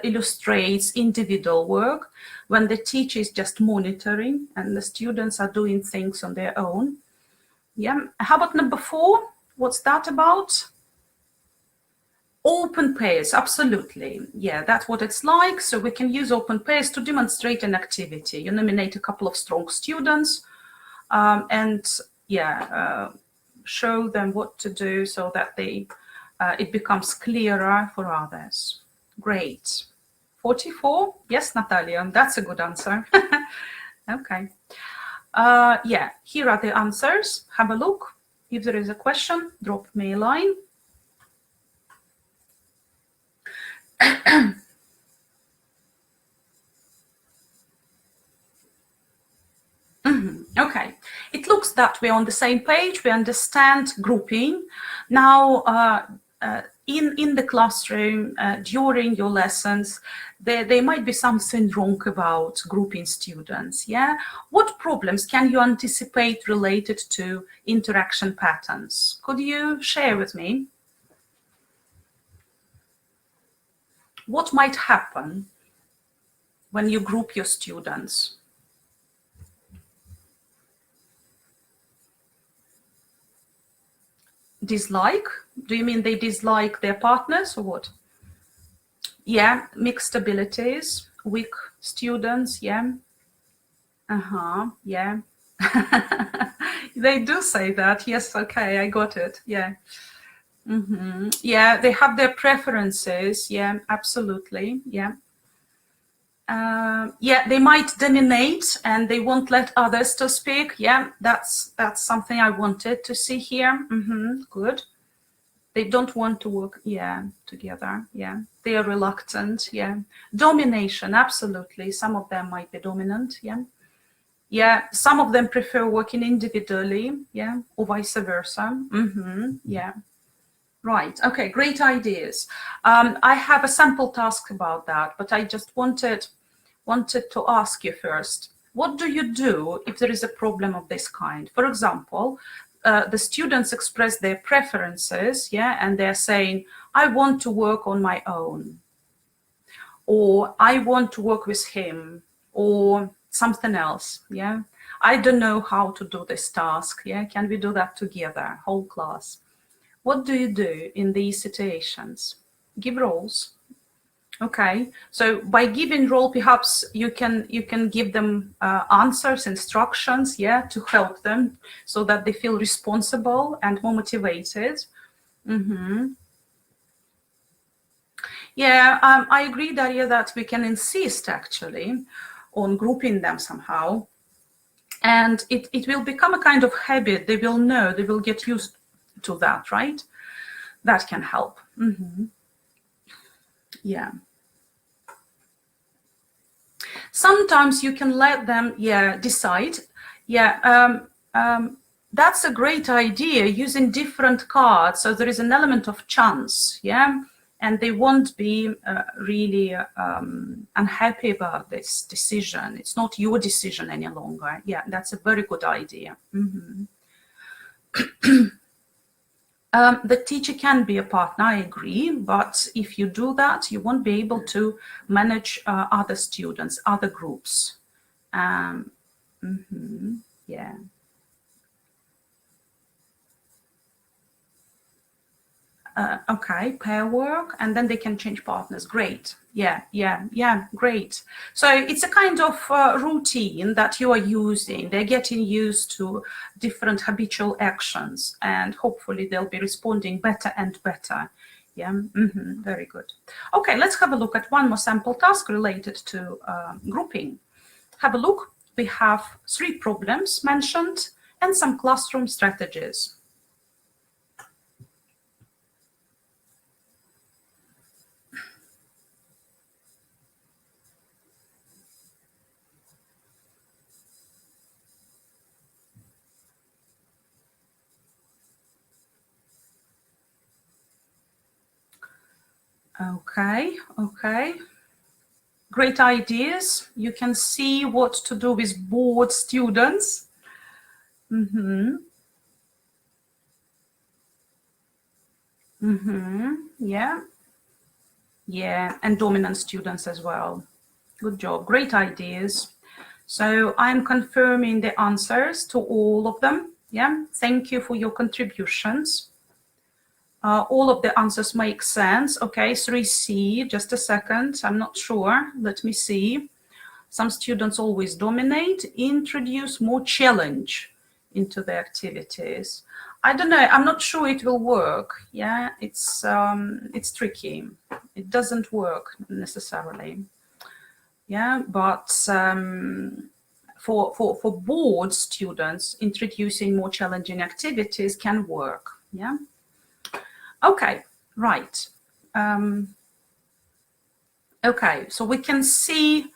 illustrates individual work when the teacher is just monitoring and the students are doing things on their own. Yeah, how about number 4? What's that about? Open pairs, absolutely. Yeah, that's what it's like. So we can use open pairs to demonstrate an activity. You nominate a couple of strong students and show them what to do so that it becomes clearer for others. Great. 44? Yes, Natalia, that's a good answer. Okay. Yeah, here are the answers. Have a look. If there is a question, drop me a line. Okay, it looks that we're on the same page. We understand grouping. Now, in the classroom, during your lessons, there might be something wrong about grouping students, yeah? What problems can you anticipate related to interaction patterns? Could you share with me? What might happen when you group your students? Dislike? Do you mean they dislike their partners or what? Yeah, mixed abilities, weak students, yeah. Yeah. They do say that, yes, okay, I got it, yeah. Yeah, they have their preferences, yeah, absolutely, yeah. Yeah, they might dominate and they won't let others to speak. Yeah, that's something I wanted to see here. Good. They don't want to work, yeah, together. Yeah, they are reluctant. Yeah, domination, absolutely. Some of them might be dominant. Yeah, yeah. Some of them prefer working individually. Yeah, or vice versa. Yeah. Right. Okay. Great ideas. I have a sample task about that, but I just wanted to ask you first, what do you do if there is a problem of this kind? For example, the students express their preferences, yeah, and they're saying, I want to work on my own, or I want to work with him, or something else, yeah. I don't know how to do this task, yeah, can we do that together, whole class? What do you do in these situations? Give roles. Okay, so by giving role, perhaps you can give them answers, instructions, yeah, to help them so that they feel responsible and more motivated. Yeah, I agree, Daria, that we can insist actually on grouping them somehow, and it will become a kind of habit. They will know, they will get used to that, right? That can help. Yeah. Sometimes you can let them, yeah, decide. Yeah, that's a great idea, using different cards. So there is an element of chance, yeah, and they won't be really unhappy about this decision. It's not your decision any longer. Yeah, that's a very good idea. The teacher can be a partner, I agree, but if you do that, you won't be able to manage other students, other groups. Yeah. Okay, pair work, and then they can change partners. Great. Yeah, great. So it's a kind of routine that you are using. They're getting used to different habitual actions, and hopefully they'll be responding better and better. Yeah, very good. Okay, let's have a look at one more sample task related to grouping. Have a look. We have 3 problems mentioned and some classroom strategies. Okay. Great ideas. You can see what to do with bored students. Yeah, and dominant students as well. Good job. Great ideas. So I'm confirming the answers to all of them. Yeah, thank you for your contributions. All of the answers make sense. Okay, 3C, just a second, I'm not sure. Let me see. Some students always dominate, introduce more challenge into the activities. I don't know, I'm not sure it will work. Yeah, it's tricky. It doesn't work necessarily. Yeah, but for bored students, introducing more challenging activities can work. Yeah. Okay, right. Okay, so we can see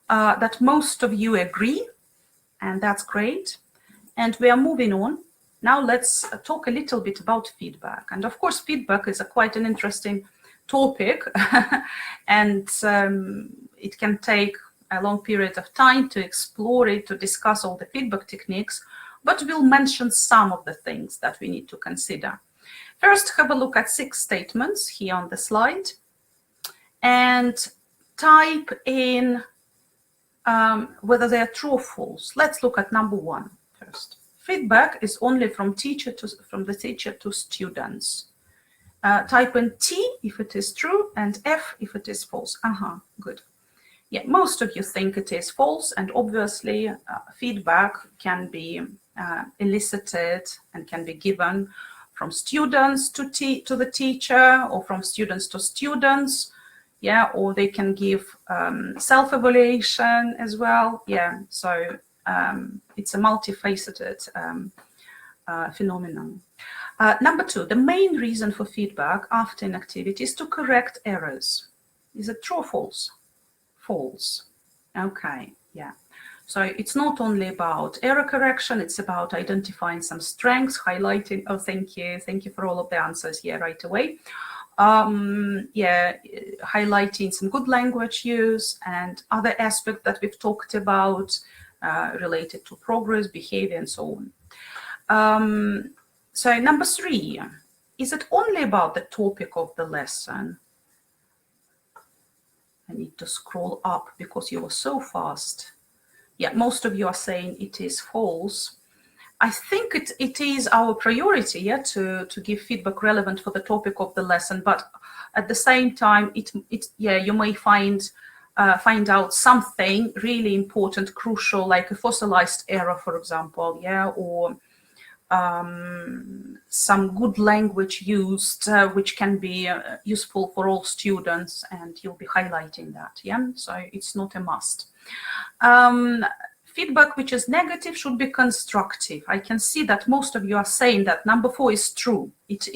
that most of you agree, and that's great. And we are moving on. Now let's talk a little bit about feedback. And of course, feedback is quite an interesting topic, and it can take a long period of time to explore it, to discuss all the feedback techniques, but we'll mention some of the things that we need to consider. First, have a look at 6 statements here on the slide and type in whether they are true or false. Let's look at number 1 first. Feedback is only from the teacher to students. Type in T if it is true and F if it is false. Good. Yeah, most of you think it is false, and obviously feedback can be elicited and can be given from students to the teacher, or from students to students. Yeah, or they can give self-evaluation as well. Yeah, so it's a multifaceted phenomenon. Number 2, the main reason for feedback after an activity is to correct errors. Is it true or false? False. Okay, yeah. So it's not only about error correction, it's about identifying some strengths, highlighting, oh, thank you for all of the answers here right away. Yeah, highlighting some good language use and other aspects that we've talked about related to progress, behavior, and so on. So number 3, is it only about the topic of the lesson? I need to scroll up because you were so fast. Yeah, most of you are saying it is false. I think it is our priority, yeah, to give feedback relevant for the topic of the lesson, but at the same time, yeah, you may find out something really important, crucial, like a fossilized error, for example, yeah, or some good language used, which can be useful for all students, and you'll be highlighting that, yeah, so it's not a must. Feedback which is negative should be constructive. I can see that most of you are saying that number 4 is true. It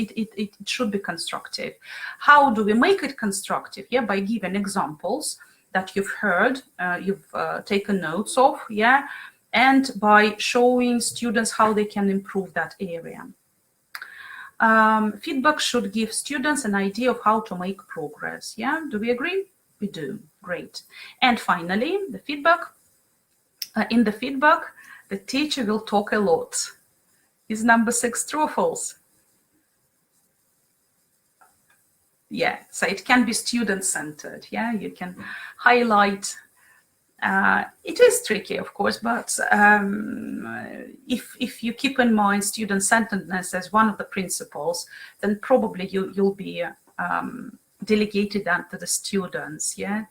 should be constructive. How do we make it constructive? Yeah, by giving examples that you've heard, you've taken notes of, yeah, and by showing students how they can improve that area. Feedback should give students an idea of how to make progress. Yeah, do we agree? We do. Great. And finally, the feedback. In the feedback, the teacher will talk a lot. Is number 6 true or false? Yeah, so it can be student-centered. Yeah, you can highlight It is tricky, of course, but if you keep in mind student-centeredness as one of the principles, then probably you'll be delegated that to the students, yeah,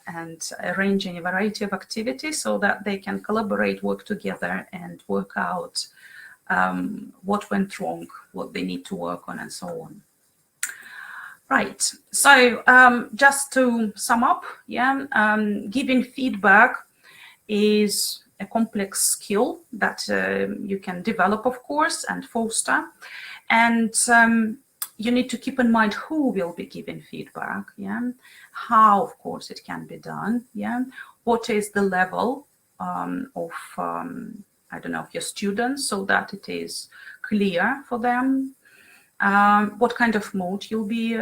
and arranging a variety of activities so that they can collaborate, work together, and work out what went wrong, what they need to work on, and so on. Right, so just to sum up, yeah, giving feedback is a complex skill that you can develop, of course, and foster. And you need to keep in mind who will be giving feedback, yeah, how, of course, it can be done, yeah, what is the level of, I don't know, of your students, so that it is clear for them. What kind of mode you'll be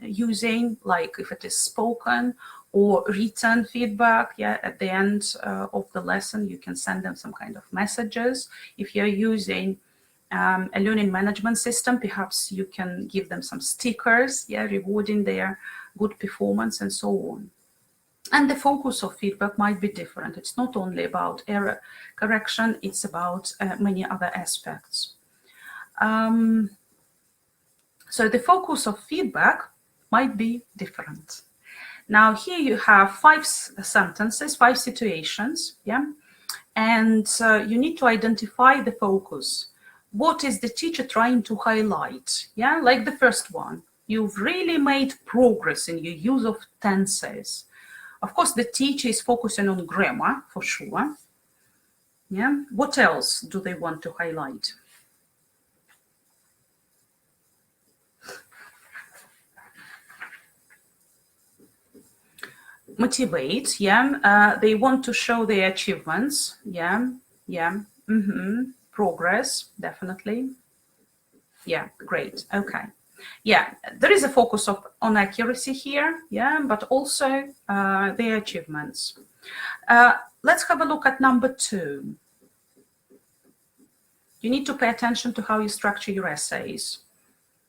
using, like if it is spoken or written feedback, yeah, at the end of the lesson, you can send them some kind of messages. If you're using a learning management system, perhaps you can give them some stickers, yeah, rewarding their good performance and so on. And the focus of feedback might be different. It's not only about error correction, it's about many other aspects. So the focus of feedback might be different. Now here you have 5 sentences, 5 situations, yeah? And you need to identify the focus. What is the teacher trying to highlight? Yeah, like the first one, you've really made progress in your use of tenses. Of course, the teacher is focusing on grammar for sure. Yeah, what else do they want to highlight? Motivate, yeah, they want to show their achievements, yeah, progress, definitely, yeah, great, okay, yeah, there is a focus on accuracy here, yeah, but also their achievements. Let's have a look at number 2. You need to pay attention to how you structure your essays.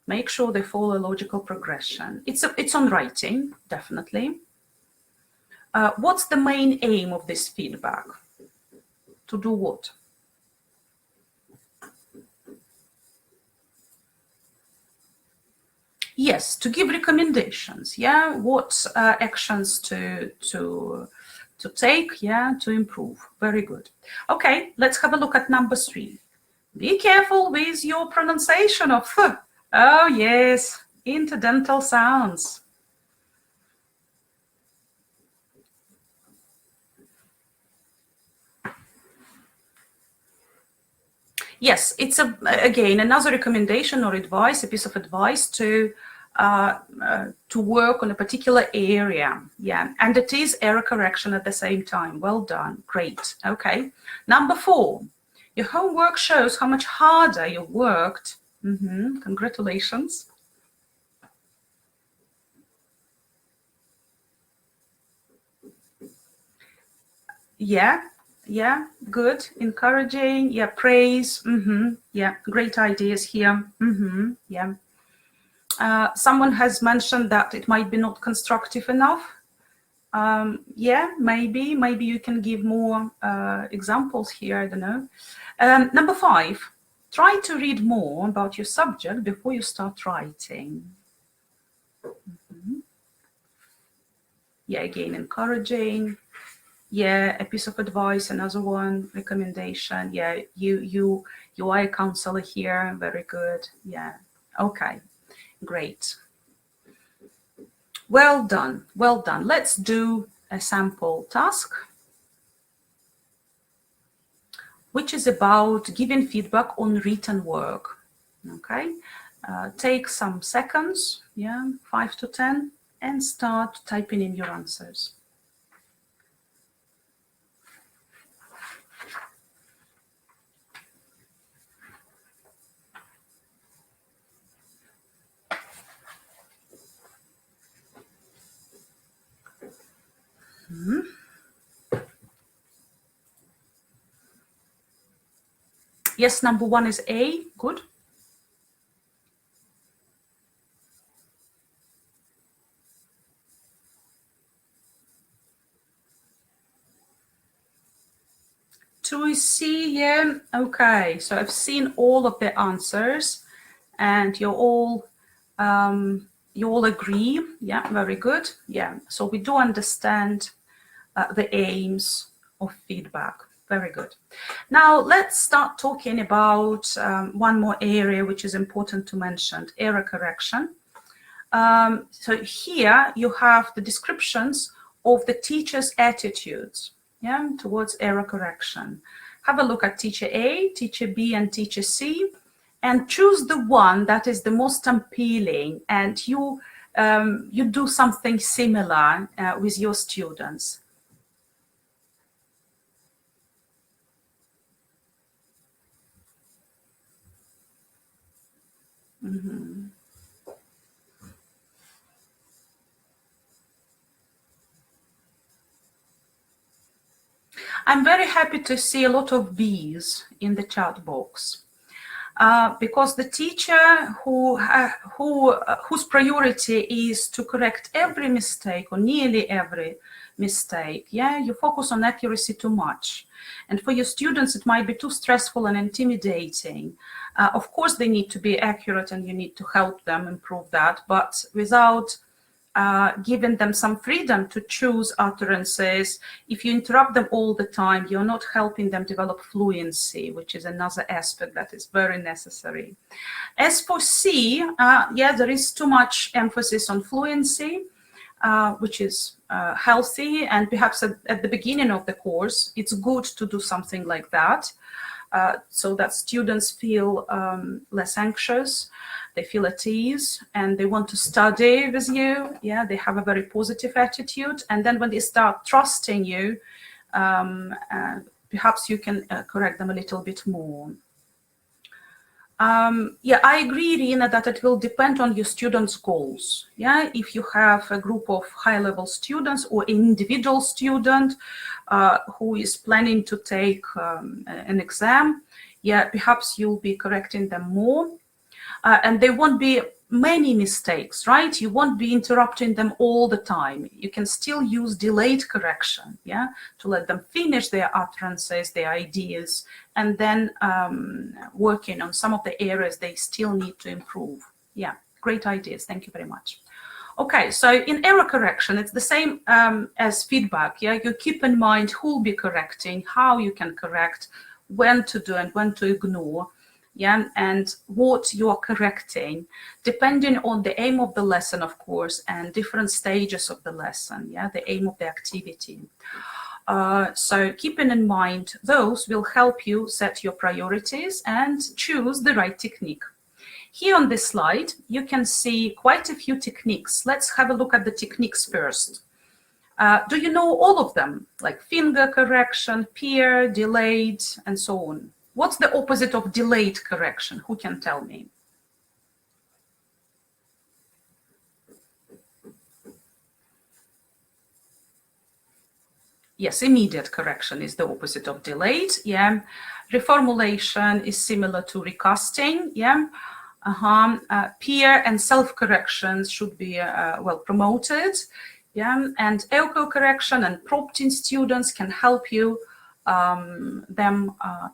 Make sure they follow a logical progression. It's on writing, definitely. What's the main aim of this feedback? To do what? Yes, to give recommendations. Yeah, what actions to take. Yeah, to improve. Very good. Okay, let's have a look at number 3. Be careful with your pronunciation of th. Oh yes, interdental sounds. Yes, it's again another recommendation or advice, a piece of advice to work on a particular area. Yeah, and it is error correction at the same time. Well done, great. Okay, number 4, your homework shows how much harder you worked. Congratulations. Yeah, yeah, good, encouraging, yeah, praise, yeah, great ideas here, yeah. Someone has mentioned that it might be not constructive enough. Yeah, maybe you can give more examples here, I don't know. Number 5, try to read more about your subject before you start writing. Yeah, again, encouraging. Yeah, a piece of advice, another one, recommendation. Yeah, you are a counselor here, very good. Yeah, okay, great. Well done, well done. Let's do a sample task, which is about giving feedback on written work. Okay, take some seconds, yeah, 5 to 10, and start typing in your answers. Yes, number 1 is A, good. 2 is C, yeah. Okay, so I've seen all of the answers and you all agree. Yeah, very good. Yeah, so we do understand the aims of feedback. Very good. Now let's start talking about one more area which is important to mention, error correction. So here you have the descriptions of the teacher's attitudes, yeah, towards error correction. Have a look at teacher A, teacher B, and teacher C, and choose the one that is the most appealing, and you do something similar with your students. Mm-hmm. I'm very happy to see a lot of B's in the chat box. Because the teacher whose priority is to correct every mistake or nearly every mistake, yeah, you focus on accuracy too much. And for your students, it might be too stressful and intimidating. Of course, they need to be accurate and you need to help them improve that, but without giving them some freedom to choose utterances. If you interrupt them all the time, you're not helping them develop fluency, which is another aspect that is very necessary. As for C, yeah, there is too much emphasis on fluency, which is healthy, and perhaps at the beginning of the course, it's good to do something like that, so that students feel less anxious. They feel at ease and they want to study with you. Yeah, they have a very positive attitude. And then when they start trusting you, perhaps you can correct them a little bit more. Yeah, I agree, Irina, that it will depend on your students' goals. Yeah, if you have a group of high-level students or an individual student who is planning to take an exam, yeah, perhaps you'll be correcting them more. And there won't be many mistakes, right? You won't be interrupting them all the time. You can still use delayed correction, yeah, to let them finish their utterances, their ideas, and then working on some of the areas they still need to improve. Yeah, great ideas. Thank you very much. Okay, so in error correction, it's the same as feedback. Yeah, you keep in mind who will be correcting, how you can correct, when to do and when to ignore. Yeah, and what you are correcting, depending on the aim of the lesson, of course, and different stages of the lesson, yeah, the aim of the activity. So keeping in mind those will help you set your priorities and choose the right technique. Here on this slide, you can see quite a few techniques. Let's have a look at the techniques first. Do you know all of them, like finger correction, peer, delayed, and so on? What's the opposite of delayed correction? Who can tell me? Yes, immediate correction is the opposite of delayed. Yeah, reformulation is similar to recasting. Yeah, peer and self-corrections should be well promoted. Yeah, and auto-correction and prompting students can help you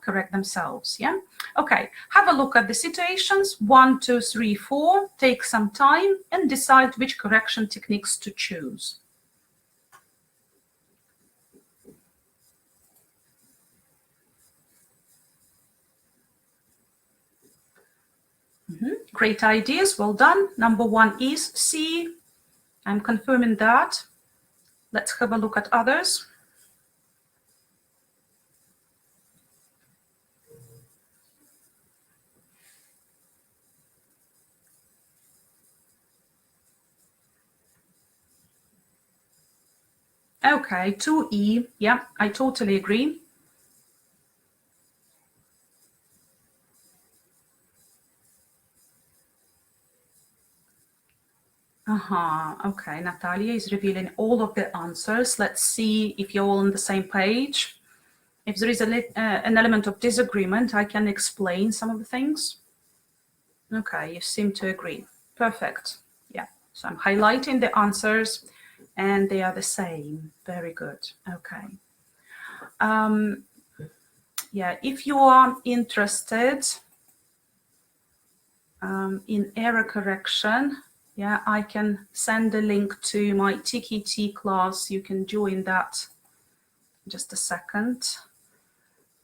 correct themselves. Yeah, okay, have a look at the situations 1, 2, 3, 4. Take some time and decide which correction techniques to choose. Great ideas, well done. Number 1 is C. I'm confirming that. Let's have a look at others. Okay, 2E. Yeah, I totally agree. Okay, Natalia is revealing all of the answers. Let's see if you're all on the same page. If there is an element of disagreement, I can explain some of the things. Okay, you seem to agree. Perfect. Yeah, so I'm highlighting the answers and they are the same. Very good. Okay. yeah, if you are interested in error correction, yeah, I can send a link to my TKT class. You can join that just a second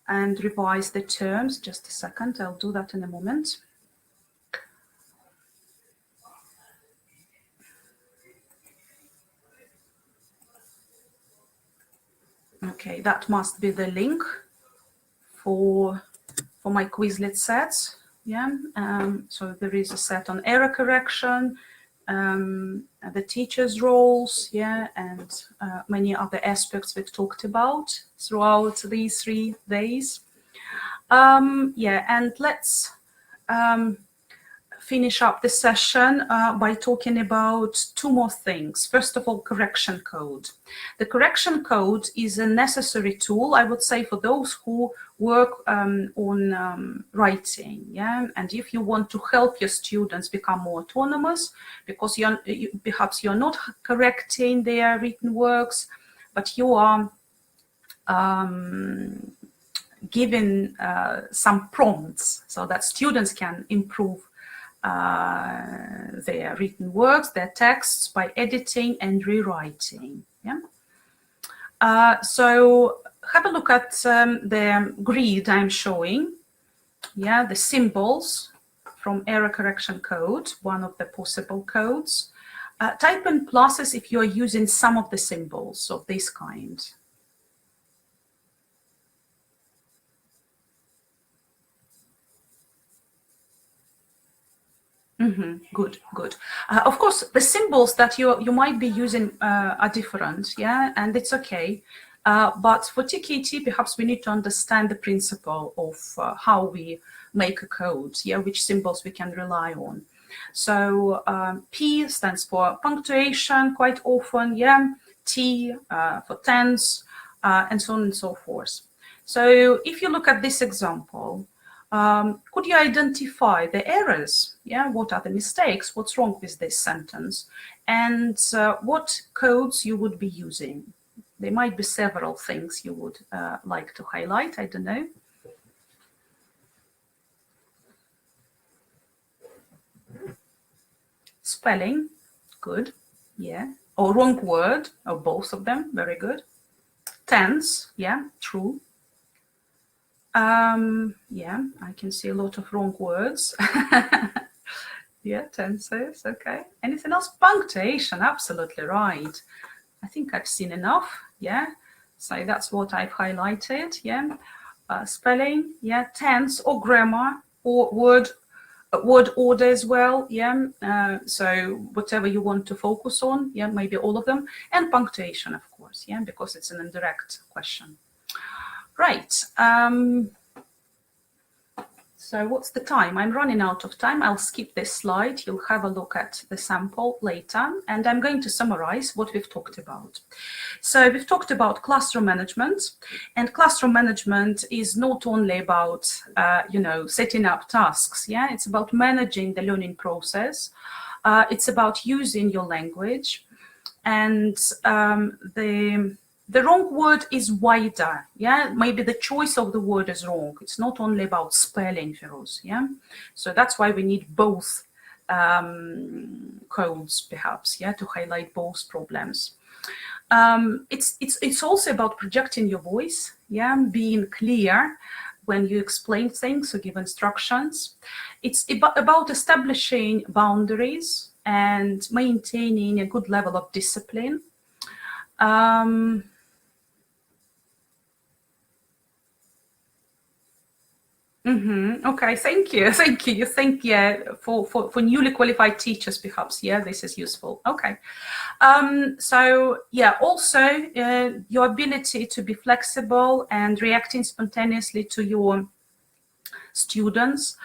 and revise the terms. Just a second, I'll do that in a moment. Okay, that must be the link for my Quizlet sets. Yeah, so there is a set on error correction, the teacher's roles, yeah, and many other aspects we've talked about throughout these 3 days. Yeah, and let's finish up the session by talking about 2 more things. First of all, correction code. The correction code is a necessary tool, I would say, for those who work on writing. Yeah, and if you want to help your students become more autonomous, because perhaps you're not correcting their written works, but you are giving some prompts so that students can improve their written works, their texts, by editing and rewriting. Yeah. So have a look at the grid I'm showing. Yeah, the symbols from error correction code, one of the possible codes. Type in pluses if you're using some of the symbols of this kind. Good, good. Of course, the symbols that you might be using are different, yeah, and it's okay. But for TKT, perhaps we need to understand the principle of how we make a code, yeah, which symbols we can rely on. So P stands for punctuation quite often, yeah, T for tense, and so on and so forth. So if you look at this example, could you identify the errors? Yeah, what are the mistakes? What's wrong with this sentence? And what codes you would be using? There might be several things you would like to highlight. I don't know. Spelling, good. Yeah. Or wrong word, or both of them, very good. Tense, yeah, true. Yeah, I can see a lot of wrong words. Yeah, tenses, okay. Anything else? Punctuation, absolutely right. I think I've seen enough, yeah. So that's what I've highlighted, yeah. Spelling, yeah, tense or grammar or word order as well, yeah. So whatever you want to focus on, yeah, maybe all of them. And punctuation, of course, yeah, because it's an indirect question. Right. So what's the time? I'm running out of time. I'll skip this slide. You'll have a look at the sample later, and I'm going to summarize what we've talked about. So we've talked about classroom management, and classroom management is not only about, setting up tasks. Yeah, it's about managing the learning process. It's about using your language, and the wrong word is wider, yeah? Maybe the choice of the word is wrong. It's not only about spelling, Feroz, yeah? So that's why we need both codes, perhaps, yeah, to highlight both problems. It's also about projecting your voice, yeah, being clear when you explain things or give instructions. It's about establishing boundaries and maintaining a good level of discipline. Okay, thank you. You think, yeah, for newly qualified teachers, perhaps, yeah, this is useful. Okay. So, yeah, also your ability to be flexible and reacting spontaneously to your students,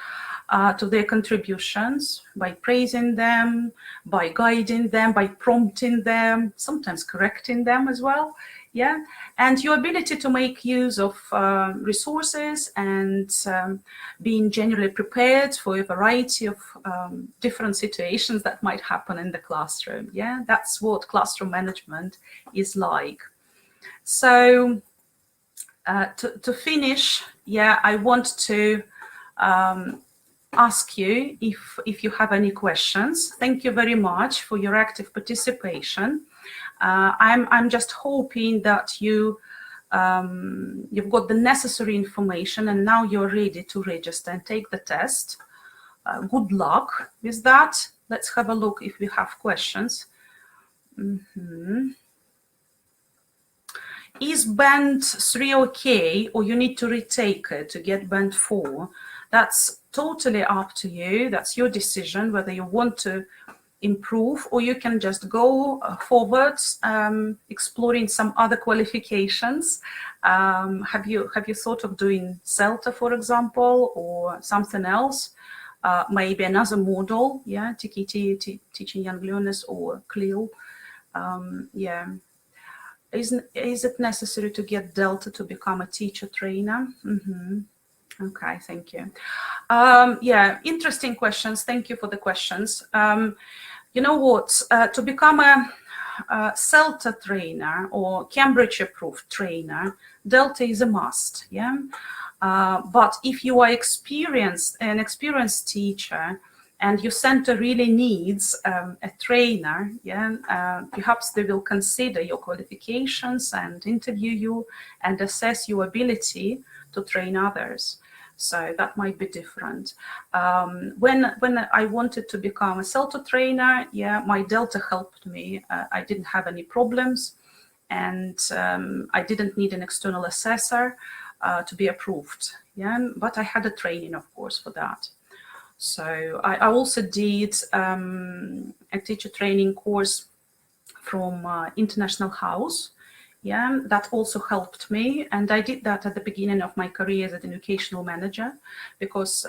to their contributions, by praising them, by guiding them, by prompting them, sometimes correcting them as well. Yeah, and your ability to make use of resources and being generally prepared for a variety of different situations that might happen in the classroom. Yeah, that's what classroom management is like. So to finish, yeah, I want to ask you if you have any questions. Thank you very much for your active participation. I'm just hoping that you've got the necessary information and now you're ready to register and take the test. Good luck with that. Let's have a look if we have questions. Is band 3 okay, or you need to retake it to get band 4? That's totally up to you. That's your decision whether you want to improve, or you can just go forwards, exploring some other qualifications. Have you thought of doing CELTA, for example, or something else? Maybe another module, yeah, TKT, teaching young learners, or CLIL. Yeah. Is it necessary to get Delta to become a teacher trainer? Okay, thank you. Yeah, interesting questions. Thank you for the questions. You know what, to become a CELTA trainer or Cambridge approved trainer, Delta is a must, yeah? But if you are an experienced teacher and your center really needs a trainer, yeah, perhaps they will consider your qualifications and interview you and assess your ability to train others. So that might be different. When I wanted to become a CELTA trainer, yeah, my Delta helped me. I didn't have any problems, and I didn't need an external assessor to be approved. Yeah, but I had a training, of course, for that. So I also did a teacher training course from International House. Yeah, that also helped me, and I did that at the beginning of my career as an educational manager, because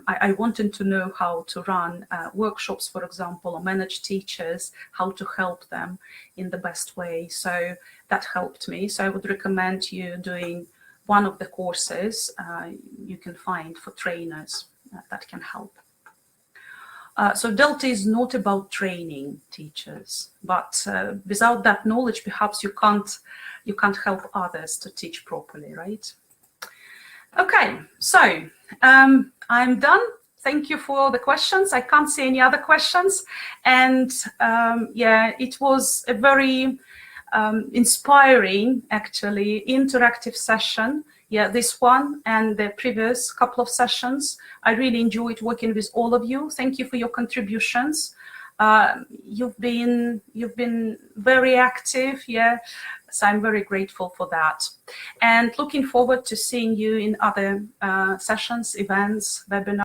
I wanted to know how to run workshops, for example, or manage teachers, how to help them in the best way. So that helped me. So I would recommend you doing one of the courses you can find for trainers that can help. So Delta is not about training teachers, but without that knowledge, perhaps you can't help others to teach properly, right? Okay, so I'm done. Thank you for the questions. I can't see any other questions. And yeah, it was a very inspiring, actually, interactive session. Yeah, this one and the previous couple of sessions. I really enjoyed working with all of you. Thank you for your contributions. You've been very active, yeah. So I'm very grateful for that. And looking forward to seeing you in other sessions, events, webinars.